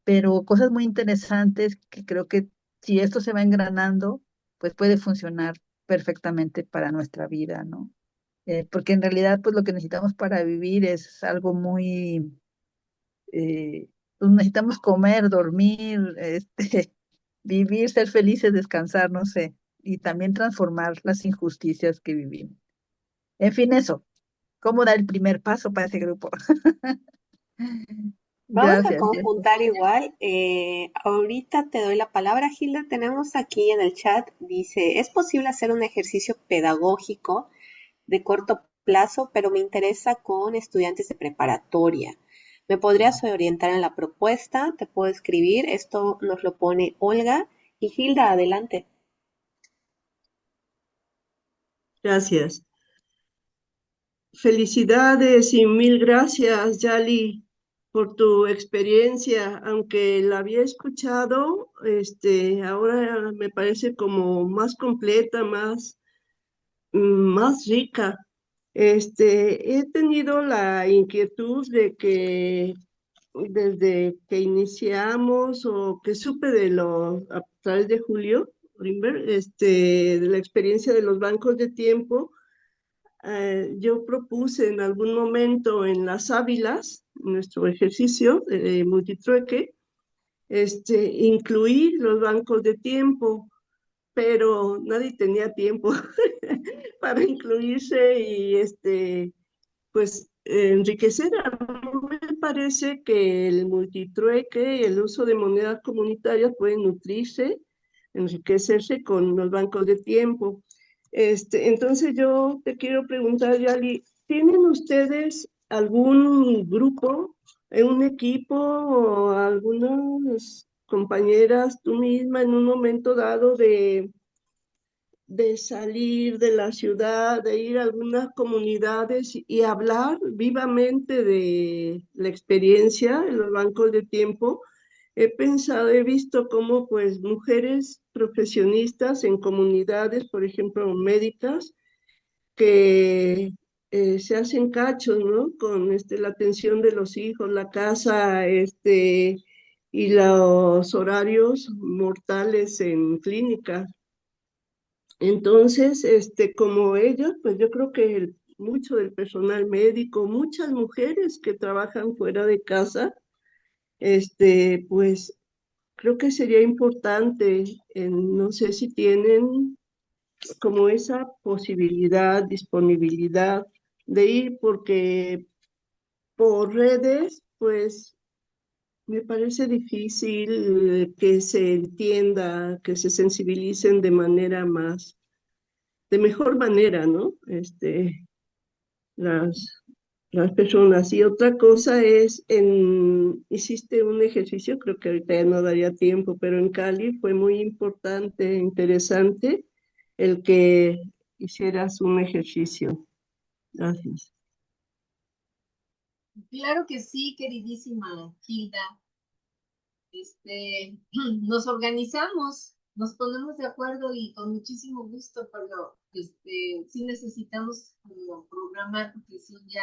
pero cosas muy interesantes que creo que si esto se va engranando, pues puede funcionar perfectamente para nuestra vida, ¿no? Porque en realidad, pues lo que necesitamos para vivir es algo muy, pues necesitamos comer, dormir, vivir, ser felices, descansar, no sé, y también transformar las injusticias que vivimos. En fin, eso, ¿cómo dar el primer paso para ese grupo? Vamos a Gracias, Jess. conjuntar igual. Ahorita te doy la palabra, Gilda. Tenemos aquí en el chat, dice, es posible hacer un ejercicio pedagógico de corto plazo, pero me interesa con estudiantes de preparatoria. ¿Me podrías orientar en la propuesta? Te puedo escribir. Esto nos lo pone Olga. Y Gilda, adelante. Gracias. Felicidades y mil gracias, Yali, por tu experiencia. Aunque la había escuchado, ahora me parece como más completa, más rica. He tenido la inquietud de que desde que iniciamos o que supe a través de Julio Rimberg, de la experiencia de los bancos de tiempo, yo propuse en algún momento en las Ávilas, nuestro ejercicio de multitrueque, incluir los bancos de tiempo, pero nadie tenía tiempo para incluirse y pues enriquecer. A mí me parece que el multitrueque y el uso de monedas comunitarias pueden nutrirse, enriquecerse con los bancos de tiempo. Entonces yo te quiero preguntar, Yali, ¿tienen ustedes algún grupo, un equipo o algunas compañeras, tú misma en un momento dado de salir de la ciudad, de ir a algunas comunidades y hablar vivamente de la experiencia en los bancos de tiempo? He pensado, he visto cómo pues mujeres profesionistas en comunidades, por ejemplo, médicas, que se hacen cachos, ¿no? Con la atención de los hijos, la casa, y los horarios mortales en clínicas. Entonces, como ellos, pues yo creo que mucho del personal médico, muchas mujeres que trabajan fuera de casa, pues creo que sería importante, no sé si tienen como esa posibilidad, disponibilidad de ir, porque por redes, pues me parece difícil que se entienda, que se sensibilicen de mejor manera, ¿no? Las, las personas. Y otra cosa es, hiciste un ejercicio, creo que ahorita ya no daría tiempo, pero en Cali fue muy importante, interesante, el que hicieras un ejercicio. Gracias. Claro que sí, queridísima Hilda. Nos organizamos, nos ponemos de acuerdo y con muchísimo gusto, pero sí necesitamos como programar, porque son ya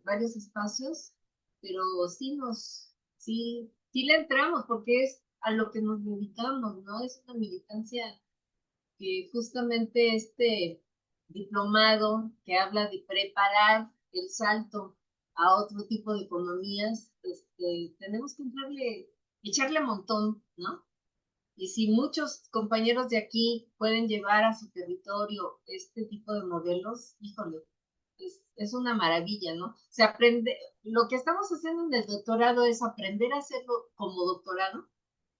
varios espacios, pero sí le entramos porque es a lo que nos dedicamos, ¿no? Es una militancia que justamente este diplomado que habla de preparar el salto a otro tipo de economías, tenemos que echarle un montón, ¿no? Y si muchos compañeros de aquí pueden llevar a su territorio este tipo de modelos, híjole, es una maravilla, ¿no? Lo que estamos haciendo en el doctorado es aprender a hacerlo como doctorado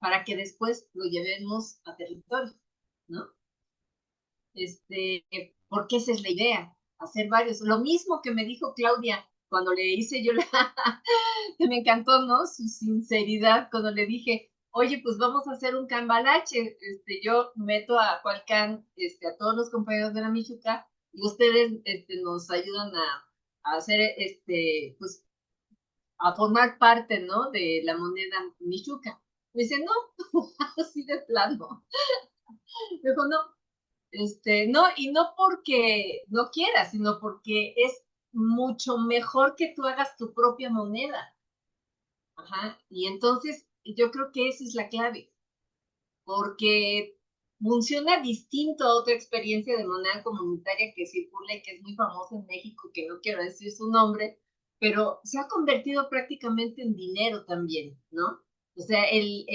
para que después lo llevemos a territorio, ¿no? Porque esa es la idea, hacer varios. Lo mismo que me dijo Claudia cuando le hice yo que me encantó, ¿no? Su sinceridad cuando le dije, oye, pues vamos a hacer un cambalache. Yo meto a Cualcán, a todos los compañeros de la Michuca y ustedes, nos ayudan a hacer, pues, a formar parte, ¿no? De la moneda Michuca. Me dice, no, así de plano. Me dijo, no, no, y no porque no quieras, sino porque es mucho mejor que tú hagas tu propia moneda. Ajá. Y entonces yo creo que esa es la clave, porque funciona distinto a otra experiencia de moneda comunitaria que circula y que es muy famosa en México, que no quiero decir su nombre, pero se ha convertido prácticamente en dinero también, ¿no? O sea, el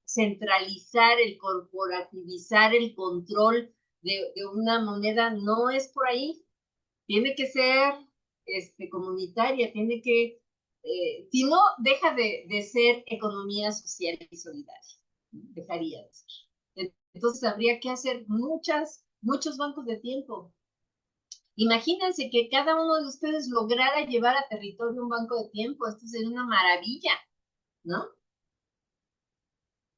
centralizar, el corporativizar el control de una moneda no es por ahí. Tiene que ser comunitaria, si no, deja de ser economía social y solidaria, dejaría de ser. Entonces habría que hacer muchos bancos de tiempo. Imagínense que cada uno de ustedes lograra llevar a territorio un banco de tiempo, esto sería una maravilla, ¿no?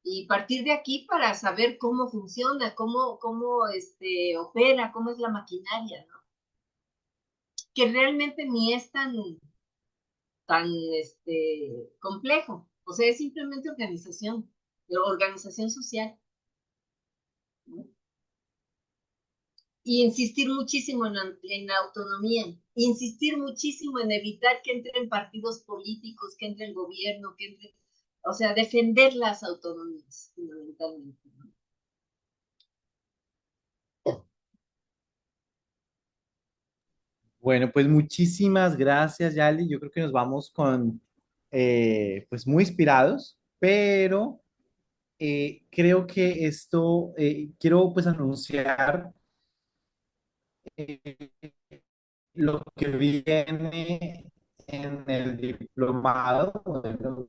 Y partir de aquí para saber cómo funciona, cómo opera, cómo es la maquinaria, ¿no? Que realmente ni es tan complejo. O sea, es simplemente organización social, ¿no? y insistir muchísimo en la autonomía, insistir muchísimo en evitar que entren partidos políticos, que entre el gobierno, que entre, o sea, defender las autonomías, fundamentalmente, ¿no? Bueno, pues muchísimas gracias, Yali. Yo creo que nos vamos con, pues muy inspirados, pero creo que esto, quiero pues anunciar eh, lo que viene en el diplomado. Bueno,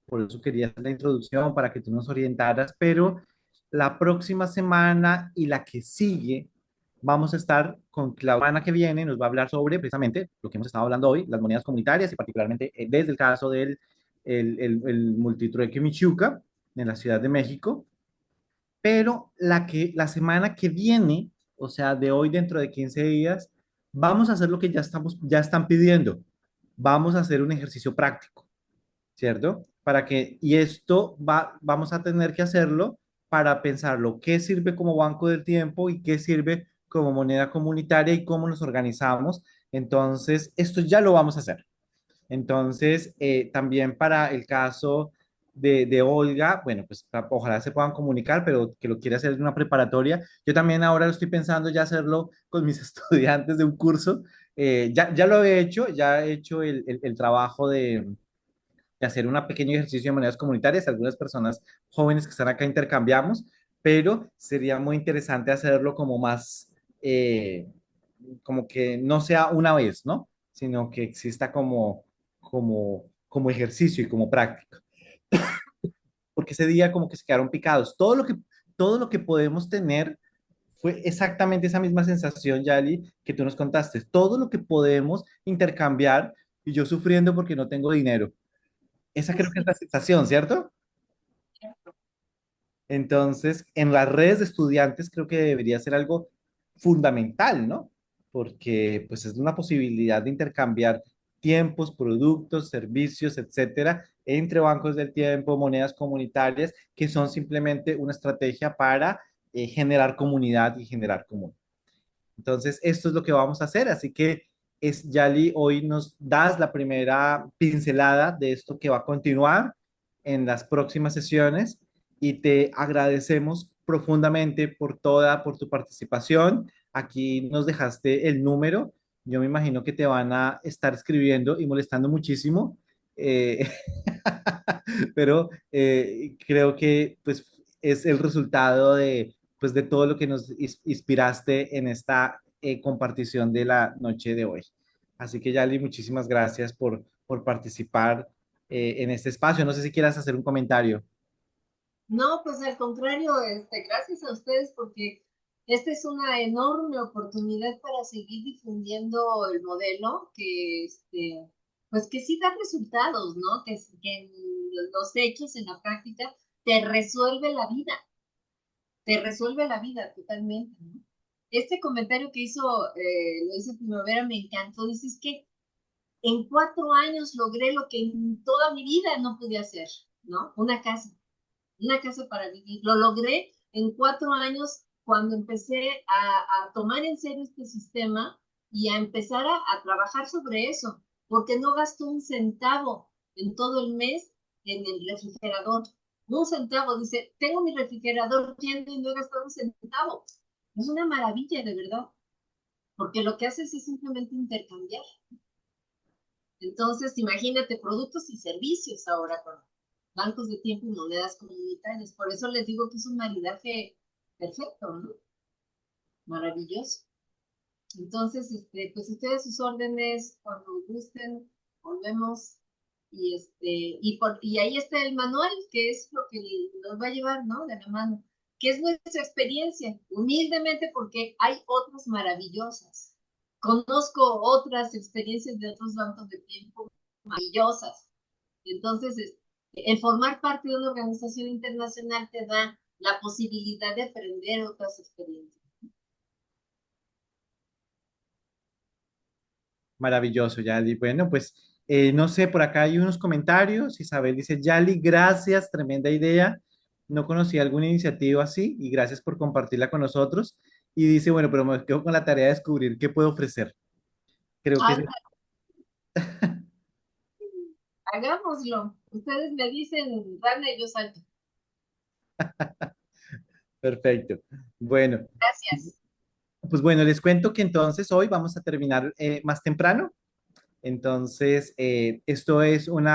por eso quería hacer la introducción para que tú nos orientaras, pero la próxima semana y la que sigue vamos a estar con Claudia que viene, nos va a hablar sobre precisamente lo que hemos estado hablando hoy, las monedas comunitarias y particularmente desde el caso del el multitrueque Michuca en la Ciudad de México, pero la semana que viene, o sea, de hoy dentro de 15 días, vamos a hacer lo que ya están pidiendo. Vamos a hacer un ejercicio práctico, ¿cierto? Y esto vamos a tener que hacerlo para pensarlo, qué sirve como banco del tiempo y qué sirve como moneda comunitaria y cómo nos organizamos. Entonces, esto ya lo vamos a hacer. Entonces, también para el caso de Olga, bueno, pues ojalá se puedan comunicar, pero que lo quiera hacer en una preparatoria. Yo también ahora lo estoy pensando ya hacerlo con mis estudiantes de un curso. Ya lo he hecho, ya he hecho el trabajo de hacer un pequeño ejercicio de monedas comunitarias. Algunas personas jóvenes que están acá intercambiamos, pero sería muy interesante hacerlo como más, como que no sea una vez, ¿no? Sino que exista como ejercicio y como práctica. Porque ese día como que se quedaron picados. Todo lo que podemos tener fue exactamente esa misma sensación, Yali, que tú nos contaste. Todo lo que podemos intercambiar y yo sufriendo porque no tengo dinero. Esa creo que es la sensación, ¿cierto? Entonces, en las redes de estudiantes creo que debería ser algo fundamental, ¿no? Porque pues es una posibilidad de intercambiar tiempos, productos, servicios, etcétera, entre bancos del tiempo, monedas comunitarias, que son simplemente una estrategia para generar comunidad y generar común. Entonces, esto es lo que vamos a hacer. Así que, Yali, hoy nos das la primera pincelada de esto que va a continuar en las próximas sesiones y te agradecemos profundamente por tu participación. Aquí nos dejaste el número. Yo me imagino que te van a estar escribiendo y molestando muchísimo. eh, pero creo que pues es el resultado pues, de todo lo que nos inspiraste en esta compartición de la noche de hoy. Así que, Yali, muchísimas gracias por participar en este espacio. No sé si quieras hacer un comentario. No, pues al contrario, gracias a ustedes porque esta es una enorme oportunidad para seguir difundiendo el modelo pues que sí da resultados, ¿no? Que en los hechos, en la práctica, te resuelve la vida totalmente, ¿no? Este comentario que lo hizo Primavera me encantó. Dices que en 4 años logré lo que en toda mi vida no pude hacer, ¿no? Una casa para vivir. Lo logré en 4 años cuando empecé a tomar en serio este sistema y a empezar a trabajar sobre eso, porque no gasto un centavo en todo el mes en el refrigerador. Un centavo, dice, tengo mi refrigerador lleno y no he gastado un centavo. Es una maravilla, de verdad, porque lo que haces es simplemente intercambiar. Entonces, imagínate productos y servicios ahora con bancos de tiempo y monedas comunitarias. Por eso les digo que es un maridaje perfecto, ¿no? Maravilloso. Entonces, pues ustedes sus órdenes, cuando gusten, volvemos. Y ahí está el manual, que es lo que nos va a llevar, ¿no? De la mano. Que es nuestra experiencia, humildemente, porque hay otras maravillosas. Conozco otras experiencias de otros bancos de tiempo maravillosas. Entonces, el formar parte de una organización internacional te da la posibilidad de aprender otras experiencias. Maravilloso, Yali. Bueno, pues no sé, por acá hay unos comentarios. Isabel dice, Yali, gracias, tremenda idea. No conocía alguna iniciativa así y gracias por compartirla con nosotros. y dice, bueno, pero me quedo con la tarea de descubrir qué puedo ofrecer. Creo que es Anda, hagámoslo. Ustedes me dicen, Rana, yo salto. perfecto. Bueno, Gracias. pues bueno, les cuento que entonces hoy vamos a terminar más temprano. Entonces, esto es una